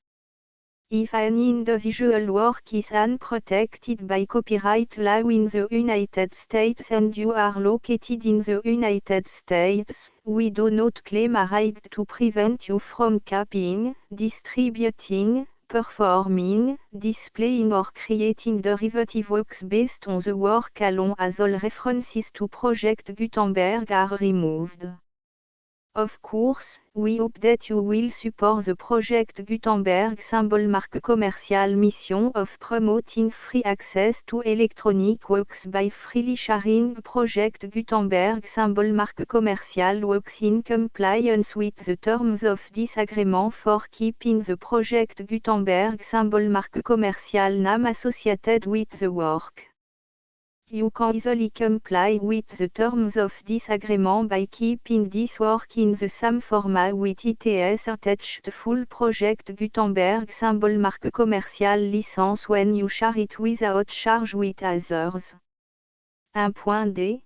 If an individual work is unprotected by copyright law in the United States and you are located in the United States, we do not claim a right to prevent you from copying, distributing, performing, displaying or creating derivative works based on the work alone as all references to Project Gutenberg are removed. Of course, we hope that you will support the Project Gutenberg symbol marque commerciale mission of promoting free access to electronic works by freely sharing Project Gutenberg symbol marque commerciale works in compliance with the terms of this agreement for keeping the Project Gutenberg symbol marque commerciale name associated with the work. You can easily comply with the terms of this agreement by keeping this work in the same format with its attached full Project Gutenberg symbol marque commerciale license when you share it without charge with others. 1.d.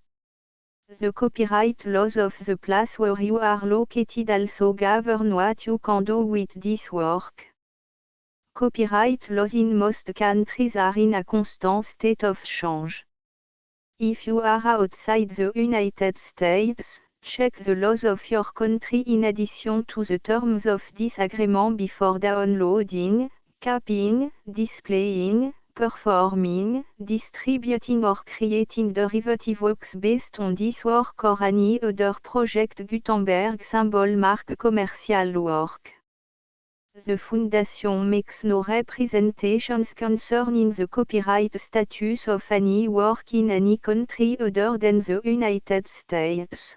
The copyright laws of the place where you are located also govern what you can do with this work. Copyright laws in most countries are in a constant state of change. If you are outside the United States, check the laws of your country in addition to the terms of this agreement before downloading, copying, displaying, performing, distributing or creating derivative works based on this work or any other Project Gutenberg symbol marque commerciale work. The Foundation makes no representations concerning the copyright status of any work in any country other than the United States.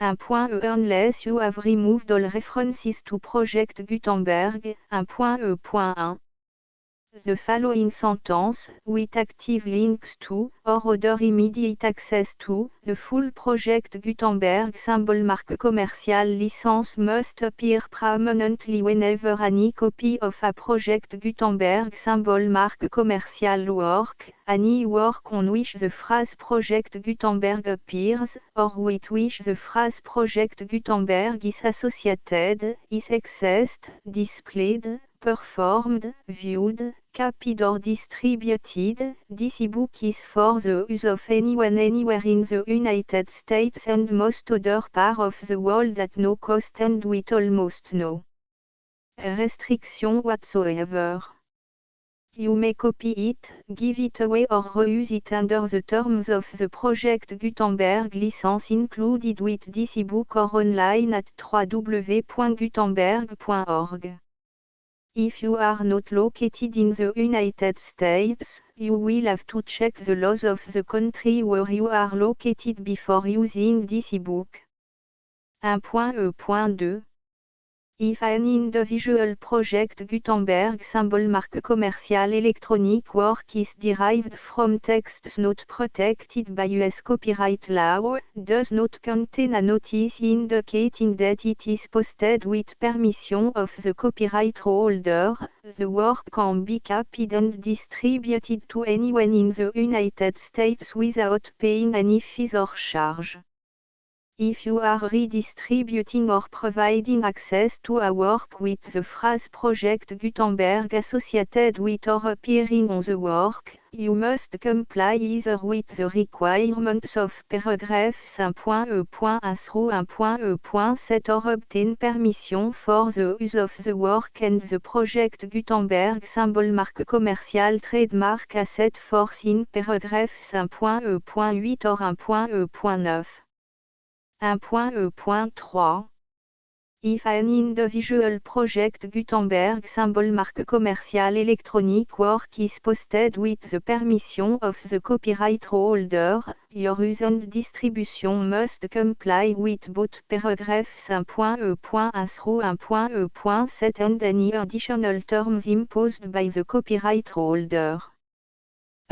1.e Unless you have removed all references to Project Gutenberg. 1.e.1. The following sentence, with active links to, or other immediate access to, the full Project Gutenberg symbol marque commerciale license must appear prominently whenever any copy of a Project Gutenberg symbol marque commerciale work, any work on which the phrase Project Gutenberg appears, or with which the phrase Project Gutenberg is associated, is accessed, displayed, performed, viewed, copied or distributed. This e-book is for the use of anyone anywhere in the United States and most other parts of the world at no cost and with almost no restriction whatsoever. You may copy it, give it away or reuse it under the terms of the Project Gutenberg license included with this e-book or online at www.gutenberg.org. If you are not located in the United States, you will have to check the laws of the country where you are located before using this ebook. 1.e.2 If an individual project Gutenberg symbol marque commercial electronic work is derived from texts not protected by US copyright law, does not contain a notice indicating that it is posted with permission of the copyright holder, the work can be copied and distributed to anyone in the United States without paying any fees or charge. If you are redistributing or providing access to a work with the phrase Project Gutenberg associated with or appearing on the work, you must comply either with the requirements of paragraphs 1.e.1 through 1.e.7 or obtain permission for the use of the work and the Project Gutenberg symbol marque commercial trademark as set forth in paragraphs 1.e.8 or 1.e.9. 1.e.3 If an individual project Gutenberg symbol marque commercial electronic work is posted with the permission of the copyright holder, your use and distribution must comply with both paragraphs 1.e.1 through 1.e.7 and any additional terms imposed by the copyright holder.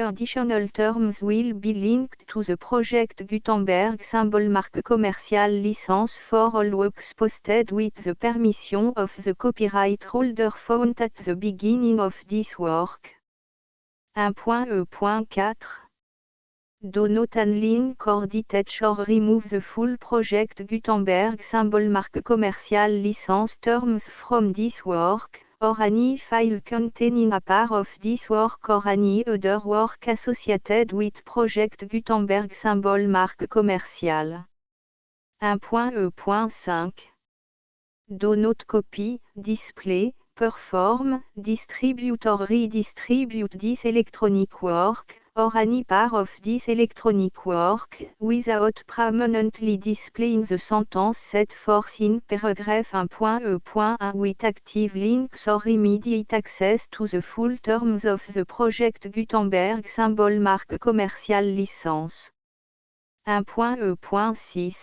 Additional terms will be linked to the Project Gutenberg symbol marque commercial license for all works posted with the permission of the copyright holder found at the beginning of this work. 1.e.4 Do not unlink or detach or remove the full Project Gutenberg symbol marque commercial license terms from this work, or any file containing a part of this work or any other work associated with Project Gutenberg symbol marque commercial. 1.e.5 Do not copy, display, perform, distribute or redistribute this electronic work, or any part of this electronic work, without permanently displaying the sentence set forth in paragraph 1.e.1 with active links or immediate access to the full terms of the Project Gutenberg symbol marque commercial license. 1.e.6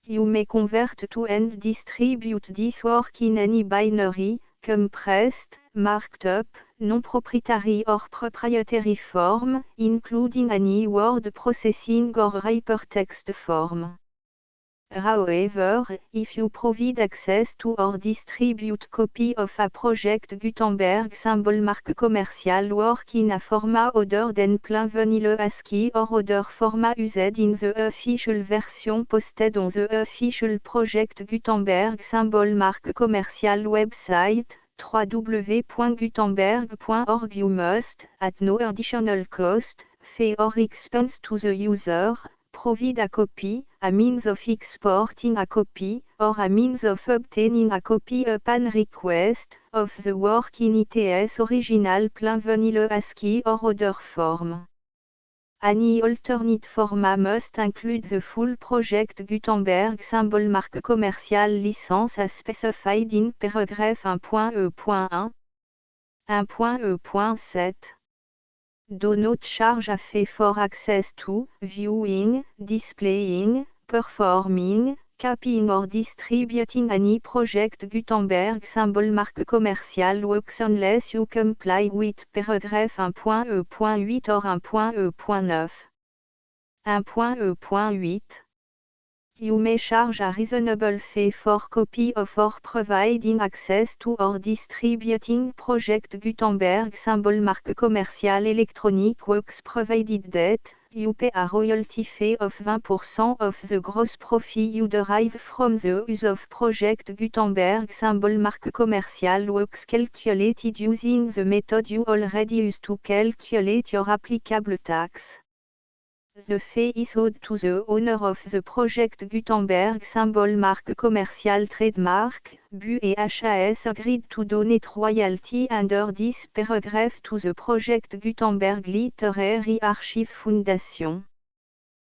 You may convert to and distribute this work in any binary, compressed, marked up, non-proprietary or proprietary form, including any word processing or hypertext form. However, if you provide access to or distribute copy of a Project Gutenberg symbol marque commercial work in a format other than plain vanilla ASCII or other format used in the official version posted on the official Project Gutenberg symbol marque commercial website, www.gutenberg.org you must, at no additional cost, fee or expense to the user, provide a copy, a means of exporting a copy, or a means of obtaining a copy upon request, of the work in its original plain vanilla ASCII or other form. Any alternate format must include the full Project Gutenberg symbol marque commercial license as specified in paragraph 1.e.1. 1.e.7 Do not charge a fee for access to, viewing, displaying, performing, copying or distributing any Project Gutenberg symbol marque commercial works unless you comply with paragraph 1.e.8 or 1.e.9. 1.e.8 You may charge a reasonable fee for copy of or providing access to or distributing Project Gutenberg symbol marque commercial electronic works provided that, you pay a royalty fee of 20% of the gross profit you derive from the use of Project Gutenberg symbol marque commercial works calculated using the method you already use to calculate your applicable tax. The fee is owed to the owner of the Project Gutenberg symbol marque commercial trademark, BU et HAS agreed to donate royalty under this paragraph to the Project Gutenberg Literary Archive Foundation.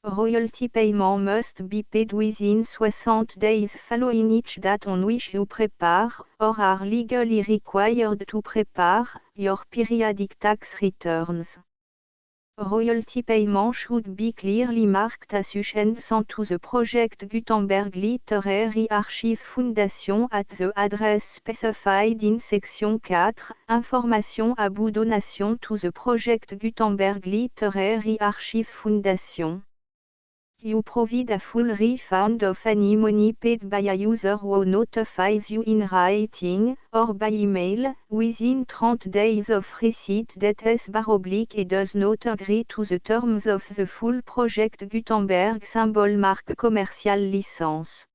Royalty payment must be paid within 60 days following each date on which you prepare, or are legally required to prepare, your periodic tax returns. Royalty payment should be clearly marked as sent to the Project Gutenberg Literary Archive Foundation at the address specified in Section 4, Information about donation to the Project Gutenberg Literary Archive Foundation. You provide a full refund of any money paid by a user who notifies you in writing, or by email, within 30 days of receipt that is / does not agree to the terms of the full Project Gutenberg symbol mark commercial license.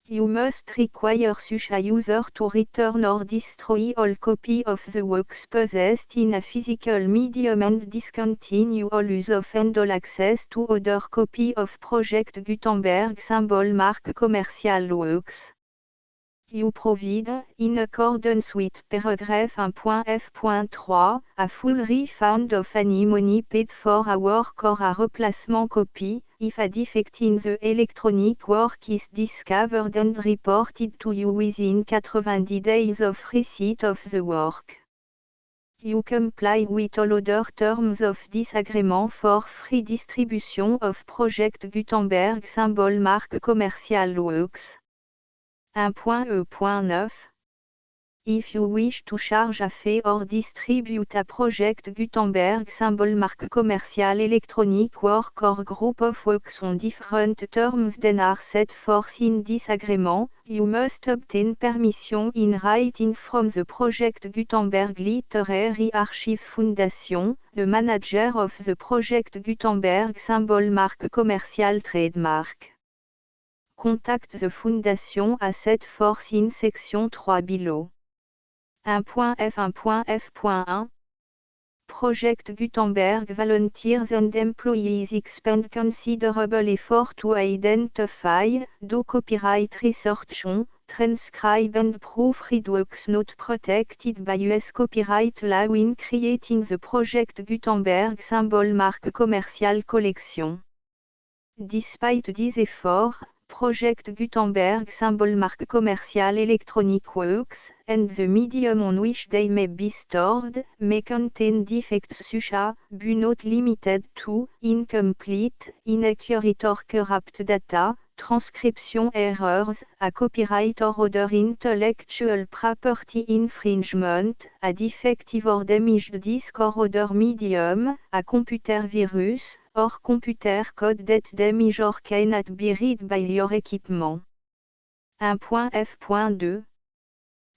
You must require such a user to return or destroy all copy of the works possessed in a physical medium and discontinue all use of and all access to other copy of Project Gutenberg symbol mark commercial works. You provide, in accordance with paragraph 1.f.3, a full refund of any money paid for a work or a replacement copy, if a defect in the electronic work is discovered and reported to you within 90 days of receipt of the work. You comply with all other terms of this agreement for free distribution of Project Gutenberg symbol mark commercial works. 1.e.9. If you wish to charge a fee or distribute a Project Gutenberg symbol mark commercial electronic work or group of works on different terms than are set forth in this agreement, you must obtain permission in writing from the Project Gutenberg Literary Archive Foundation, the manager of the Project Gutenberg symbol mark commercial trademark. Contact the Foundation as set forth in Section 3 below. 1.f1.f.1 Project Gutenberg volunteers and employees expend considerable effort to identify, do copyright research on, transcribe and proofread works not protected by US copyright law in creating the Project Gutenberg symbol mark commercial collection. Despite these efforts, Project Gutenberg symbol mark commercial electronic works, and the medium on which they may be stored, may contain defects such as, but not limited to, incomplete, inaccurate or corrupt data, transcription errors, a copyright or other intellectual property infringement, a defective or damaged disk or other medium, a computer virus, or computer code that damage or cannot be read by your equipment. 1.f.2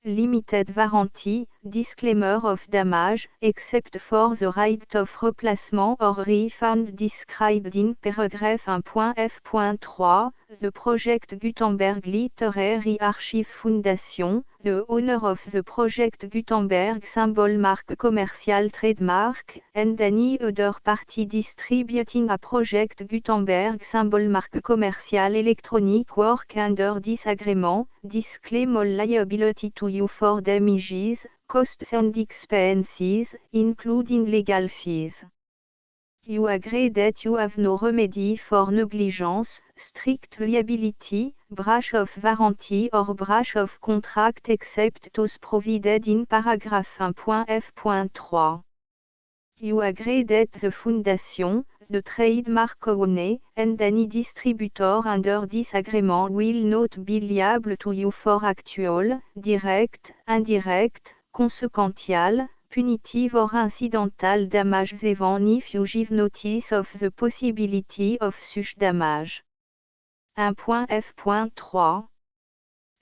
Limited warranty, disclaimer of damage, except for the right of replacement or refund described in paragraph 1.f.3, the Project Gutenberg Literary Archive Foundation, the owner of the Project Gutenberg symbol mark commercial trademark, and any other party distributing a Project Gutenberg symbol mark commercial electronic work under this agreement, disclaim all liability to you for damages, costs and expenses, including legal fees. You agree that you have no remedy for negligence, strict liability, breach of warranty or breach of contract except those provided in paragraph 1.f.3. You agree that the Foundation, the trademark owner, and any distributor under this agreement will not be liable to you for actual, direct, indirect, consequential, punitive or incidental damages even if you give notice of the possibility of such damage. 1.f.3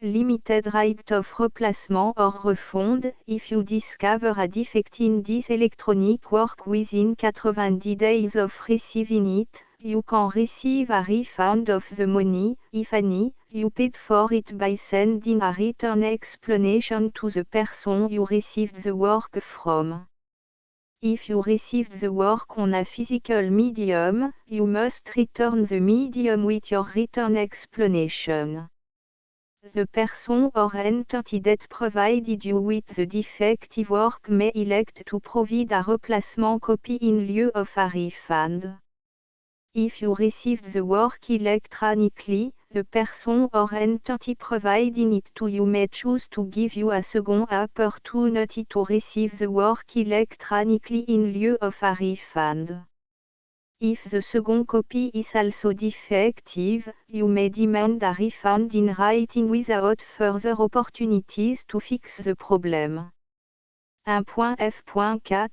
Limited right of replacement or refund, if you discover a defect in this electronic work within 90 days of receiving it, you can receive a refund of the money, if any, you paid for it by sending a written explanation to the person you received the work from. If you received the work on a physical medium, you must return the medium with your written explanation. The person or entity that provided you with the defective work may elect to provide a replacement copy in lieu of a refund. If you receive the work electronically, the person or entity providing it to you may choose to give you a second opportunity to receive the work electronically in lieu of a refund. If the second copy is also defective, you may demand a refund in writing without further opportunities to fix the problem. 1.f.4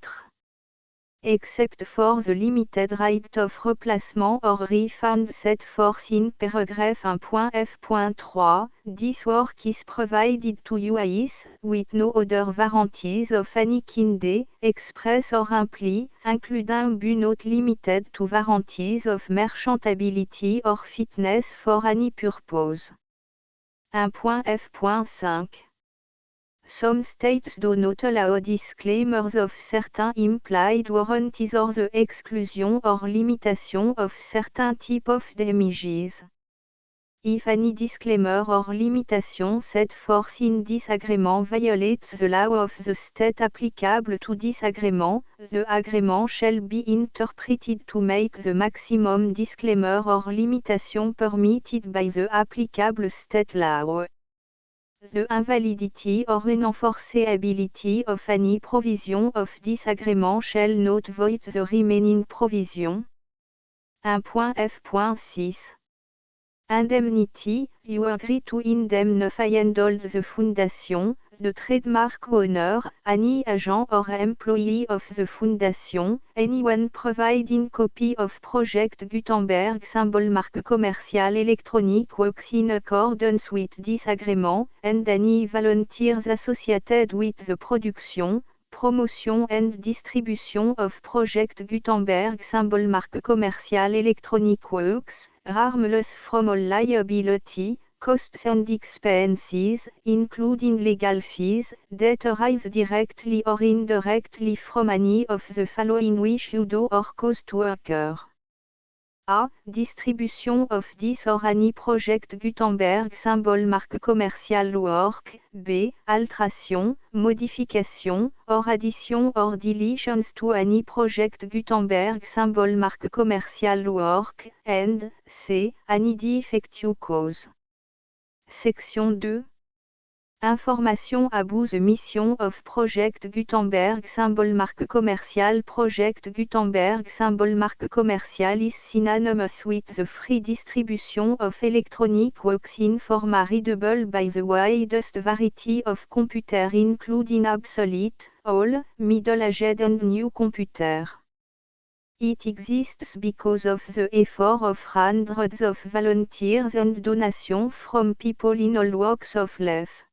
Except for the limited right of replacement or refund set forth in paragraph 1.f.3, this work is provided to you as, with no other warranties of any kind, express or imply, including but not limited to warranties of merchantability or fitness for any purpose. 1.f.5 Some states do not allow disclaimers of certain implied warranties or the exclusion or limitation of certain type of damages. If any disclaimer or limitation set forth in this agreement violates the law of the state applicable to this agreement, the agreement shall be interpreted to make the maximum disclaimer or limitation permitted by the applicable state law. The invalidity or unenforceability of any provision of this agreement shall not void the remaining provision. 1.f.6 Indemnity, you agree to indemnify and hold the foundation, the trademark owner, any agent or employee of the foundation, anyone providing copy of Project Gutenberg symbol marque commercial electronic works in accordance with this agreement, and any volunteers associated with the production, promotion and distribution of Project Gutenberg symbol marque commercial electronic works, harmless from all liability, costs and expenses, including legal fees, that arise directly or indirectly from any of the following which you do or cause to occur. A. Distribution of this or any Project Gutenberg symbol marque commercial work. B. Alteration, modification, or addition or deletions to any Project Gutenberg symbol marque commercial work. And C. Any defective cause. Section 2. Information about the mission of Project Gutenberg symbol marque commercial. Project Gutenberg symbol marque commercial is synonymous with the free distribution of electronic works in format readable by the widest variety of computer including obsolete, old, middle-aged and new computer. It exists because of the effort of hundreds of volunteers and donations from people in all walks of life.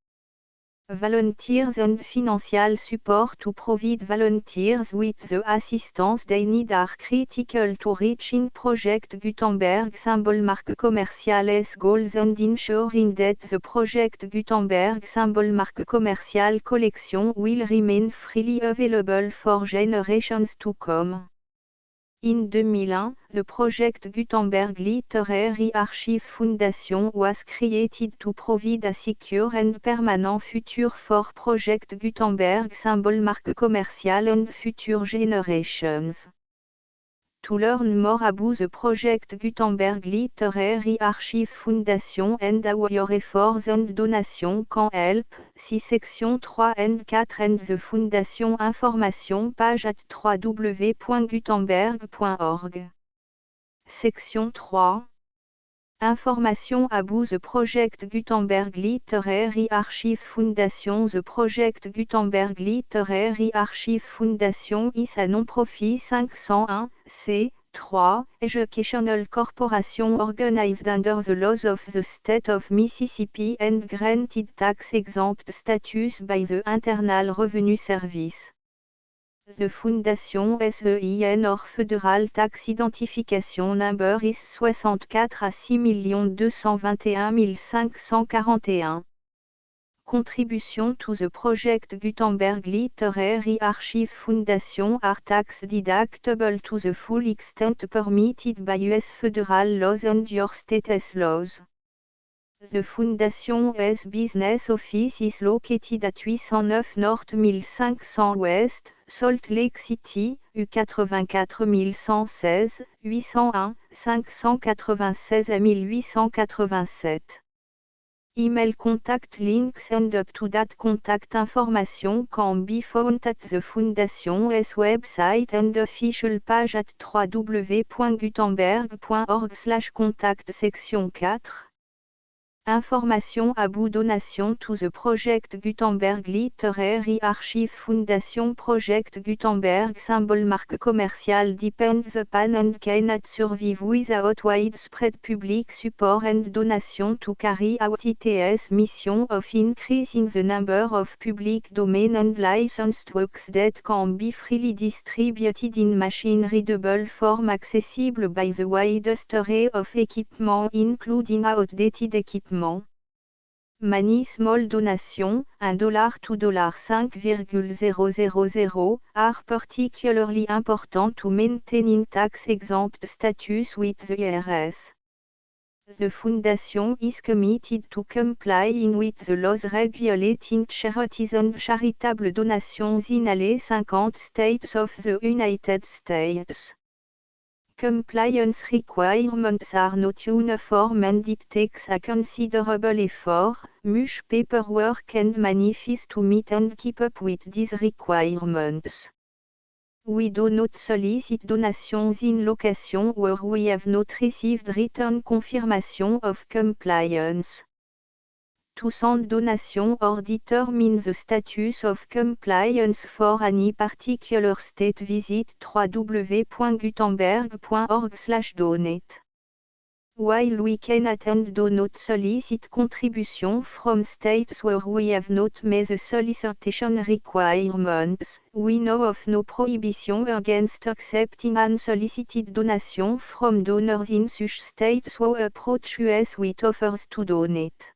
Volunteers and financial support to provide volunteers with the assistance they need are critical to reaching Project Gutenberg symbol marque commercial's goals and ensuring that the Project Gutenberg symbol marque commercial collection will remain freely available for generations to come. In 2001, the Project Gutenberg Literary Archive Foundation was created to provide a secure and permanent future for Project Gutenberg symbol marque commercial and future generations. To learn more about the Project Gutenberg Literary Archive Foundation and how your efforts and donations can help, see section 3 and 4 and the Foundation information page at www.gutenberg.org. Section 3. Information about the Project Gutenberg Literary Archive Foundation. The Project Gutenberg Literary Archive Foundation is a non-profit 501, c3, educational corporation organized under the laws of the state of Mississippi and granted tax-exempt status by the Internal Revenue Service. The Foundation SEIN or Federal Tax Identification Number is 64 à 6 221 541. Contribution to the Project Gutenberg Literary Archive Foundation are tax deductible to the full extent permitted by U.S. federal laws and your state's laws. The Foundation's business office is located at 809 North 1500 West, Salt Lake City, U84 116, 801, 596 à 1887. Email contact links and up-to-date contact information can be found at the Foundation's website and official page at www.gutenberg.org/contact section 4. Information about donation to the Project Gutenberg Literary Archive Foundation. Project Gutenberg symbol marque commercial depends upon and cannot survive without widespread public support and donation to carry out its mission of increasing the number of public domain and licensed works that can be freely distributed in machine-readable form accessible by the widest array of equipment including outdated equipment. Many small donations, $1 to $5,000, are particularly important to maintaining tax-exempt status with the IRS. The Foundation is committed to complying with the laws regulating charities and charitable donations in all 50 states of the United States. Compliance requirements are not uniform and it takes a considerable effort, much paperwork and money fees to meet and keep up with these requirements. We do not solicit donations in locations where we have not received written confirmation of compliance. To send donation or determine the status of compliance for any particular state, visit www.gutenberg.org/donate. While we cannot and do not solicit contributions from states where we have not met the solicitation requirements, we know of no prohibition against accepting unsolicited donations from donors in such states who approach us with offers to donate.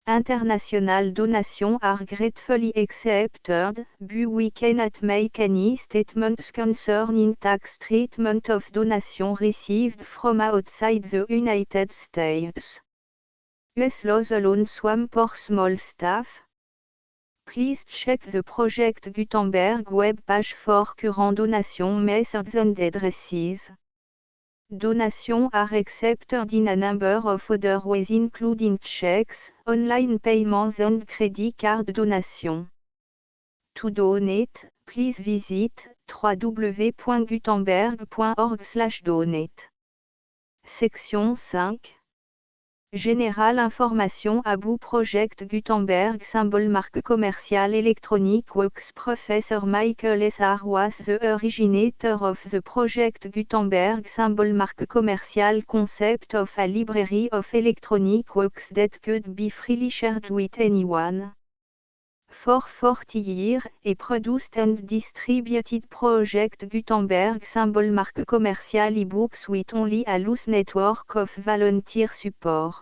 International donations are gratefully accepted, but we cannot make any statements concerning tax treatment of donations received from outside the United States. US laws alone swamp for small staff. Please check the Project Gutenberg web page for current donation methods and addresses. Donations are accepted in a number of other ways including checks, online payments and credit card donations. To donate, please visit www.gutenberg.org/donate. Section 5. Général information about Project Gutenberg symbol marque commerciale électronique works. Professor Michael S. R. was the originator of the Project Gutenberg symbol marque commerciale concept of a library of electronic works that could be freely shared with anyone. For 40 years, he produced and distributed Project Gutenberg symbol marque commerciale ebooks with only a loose network of volunteer support.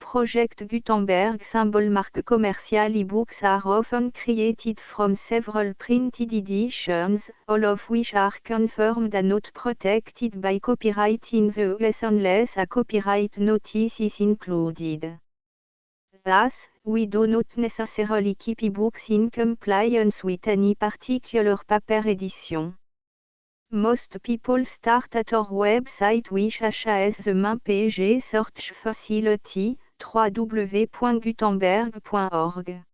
Project Gutenberg symbol marque commerciale ebooks are often created from several printed editions, all of which are confirmed and not protected by copyright in the US unless a copyright notice is included. Thus, we do not necessarily keep ebooks in compliance with any particular paper edition. Most people start at our website which has the main page search facility, www.gutenberg.org.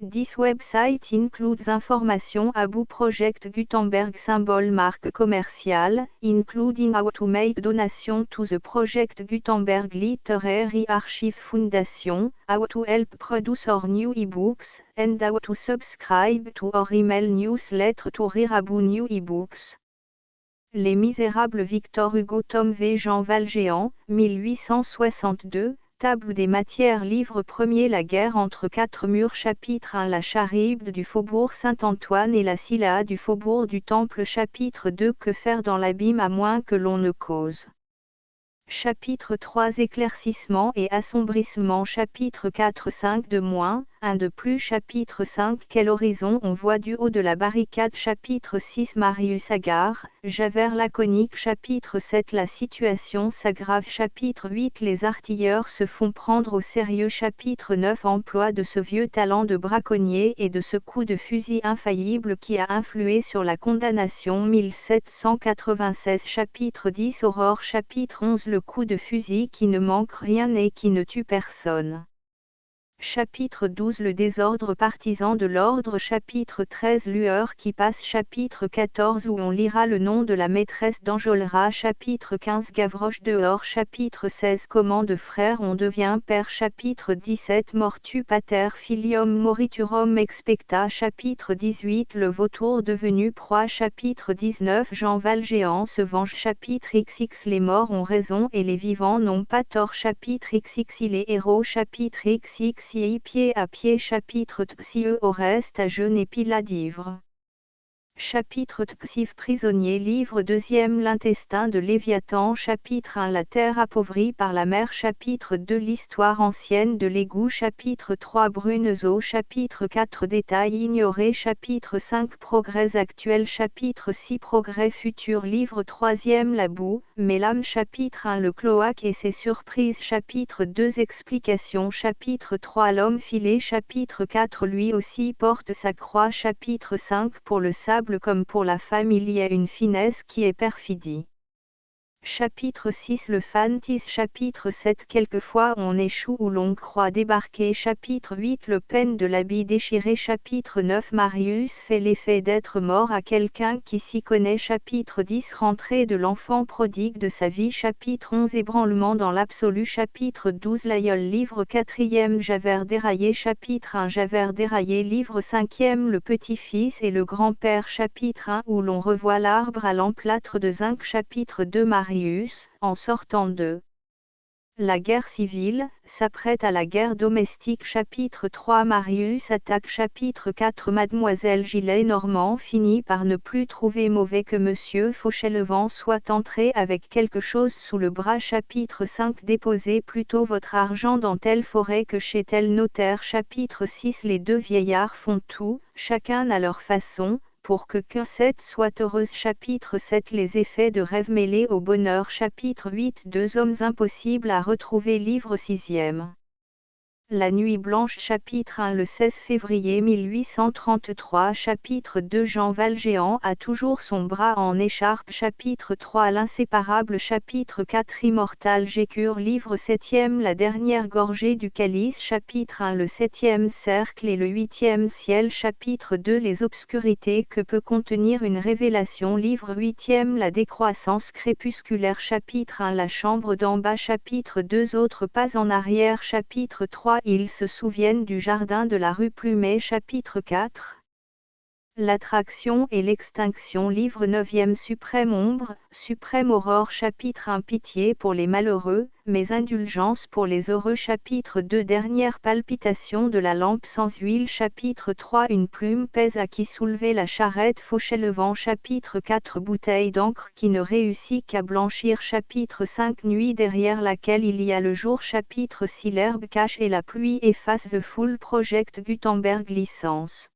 This website includes information about Project Gutenberg symbol marque commerciale, including how to make donation to the Project Gutenberg Literary Archive Foundation, how to help produce our new ebooks, and how to subscribe to our email newsletter to read about new ebooks. Les Misérables. Victor Hugo. Tom V. Jean Valjean, 1862. Table des matières. Livre 1er. La guerre entre quatre murs. Chapitre 1. La charybde du faubourg Saint-Antoine et la Scylla du faubourg du Temple. Chapitre 2. Que faire dans l'abîme à moins que l'on ne cause. Chapitre 3. Éclaircissement et assombrissement. Chapitre 4. 5 de moins. un de plus. Chapitre 5 Quel horizon on voit du haut de la barricade. Chapitre 6 Marius Agar, Javert laconique. Chapitre 7 La situation s'aggrave. Chapitre 8 Les artilleurs se font prendre au sérieux. Chapitre 9 Emploi de ce vieux talent de braconnier et de ce coup de fusil infaillible qui a influé sur la condamnation 1796. Chapitre 10 Aurore. Chapitre 11 Le coup de fusil qui ne manque rien et qui ne tue personne. Chapitre 12 Le désordre partisan de l'ordre. Chapitre 13 Lueur qui passe. Chapitre 14 Où on lira le nom de la maîtresse d'Enjolras. Chapitre 15 Gavroche dehors. Chapitre 16 Comment de frère on devient père. Chapitre 17 Mortu pater filium moriturum expecta. Chapitre 18 Le vautour devenu proie. Chapitre 19 Jean Valjean se venge. Chapitre XX Les morts ont raison et les vivants n'ont pas tort. Chapitre XX Les héros. Chapitre XX pied à pied. Chapitre Tpsie au reste à jeûne et Piladivre. Chapitre Tpsif prisonnier. Livre 2 L'intestin de Léviathan. Chapitre 1 La terre appauvrie par la mer. Chapitre 2 L'histoire ancienne de l'égout. Chapitre 3 Brunes eaux. Chapitre 4 Détails ignorés. Chapitre 5 Progrès actuels. Chapitre 6 Progrès futurs. Livre 3 La boue, Mélam. Chapitre 1 Le cloaque et ses surprises. Chapitre 2 Explications. Chapitre 3 L'homme filé. Chapitre 4 Lui aussi porte sa croix. Chapitre 5 Pour le sable comme pour la femme il y a une finesse qui est perfidie. Chapitre 6 Le fantis. Chapitre 7 Quelquefois on échoue ou l'on croit débarquer. Chapitre 8 Le peine de l'habit déchiré. Chapitre 9 Marius fait l'effet d'être mort à quelqu'un qui s'y connaît. Chapitre 10 Rentrée de l'enfant prodigue de sa vie. Chapitre 11 Ébranlement dans l'absolu. Chapitre 12 L'aïeul. Livre 4 Javert déraillé. Chapitre 1 Javert déraillé. Livre 5 Le petit-fils et le grand-père. Chapitre 1 Où l'on revoit l'arbre à l'emplâtre de zinc. Chapitre 2 Marius, en sortant de la guerre civile, s'apprête à la guerre domestique. Chapitre 3 Marius attaque. Chapitre 4 Mademoiselle Gillet-Normand finit par ne plus trouver mauvais que Monsieur Fauchelevent soit entré avec quelque chose sous le bras. Chapitre 5 Déposez plutôt votre argent dans telle forêt que chez tel notaire. Chapitre 6 Les deux vieillards font tout, chacun à leur façon, pour que Cosette soit heureuse. Chapitre 7 Les effets de rêve mêlés au bonheur. Chapitre 8 Deux hommes impossibles à retrouver. Livre 6 La nuit blanche. Chapitre 1 Le 16 février 1833. Chapitre 2 Jean Valjean a toujours son bras en écharpe. Chapitre 3 L'inséparable. Chapitre 4 Immortal Jécure. Livre 7 La dernière gorgée du calice. Chapitre 1 Le 7e cercle et le 8e ciel. Chapitre 2 Les obscurités que peut contenir une révélation. Livre 8 La décroissance crépusculaire. Chapitre 1 La chambre d'en bas. Chapitre 2 Autres pas en arrière. Chapitre 3 Ils se souviennent du jardin de la rue Plumet. Chapitre 4 L'attraction et l'extinction. Livre 9 Suprême ombre, suprême aurore. Chapitre 1 Pitié pour les malheureux, mais indulgence pour les heureux. Chapitre 2 Dernière palpitation de la lampe sans huile. Chapitre 3 Une plume pèse à qui soulever la charrette. Fauchelevent. Chapitre 4 Bouteille d'encre qui ne réussit qu'à blanchir. Chapitre 5 Nuit derrière laquelle il y a le jour. Chapitre 6 L'herbe cache et la pluie efface. The Full Project Gutenberg licence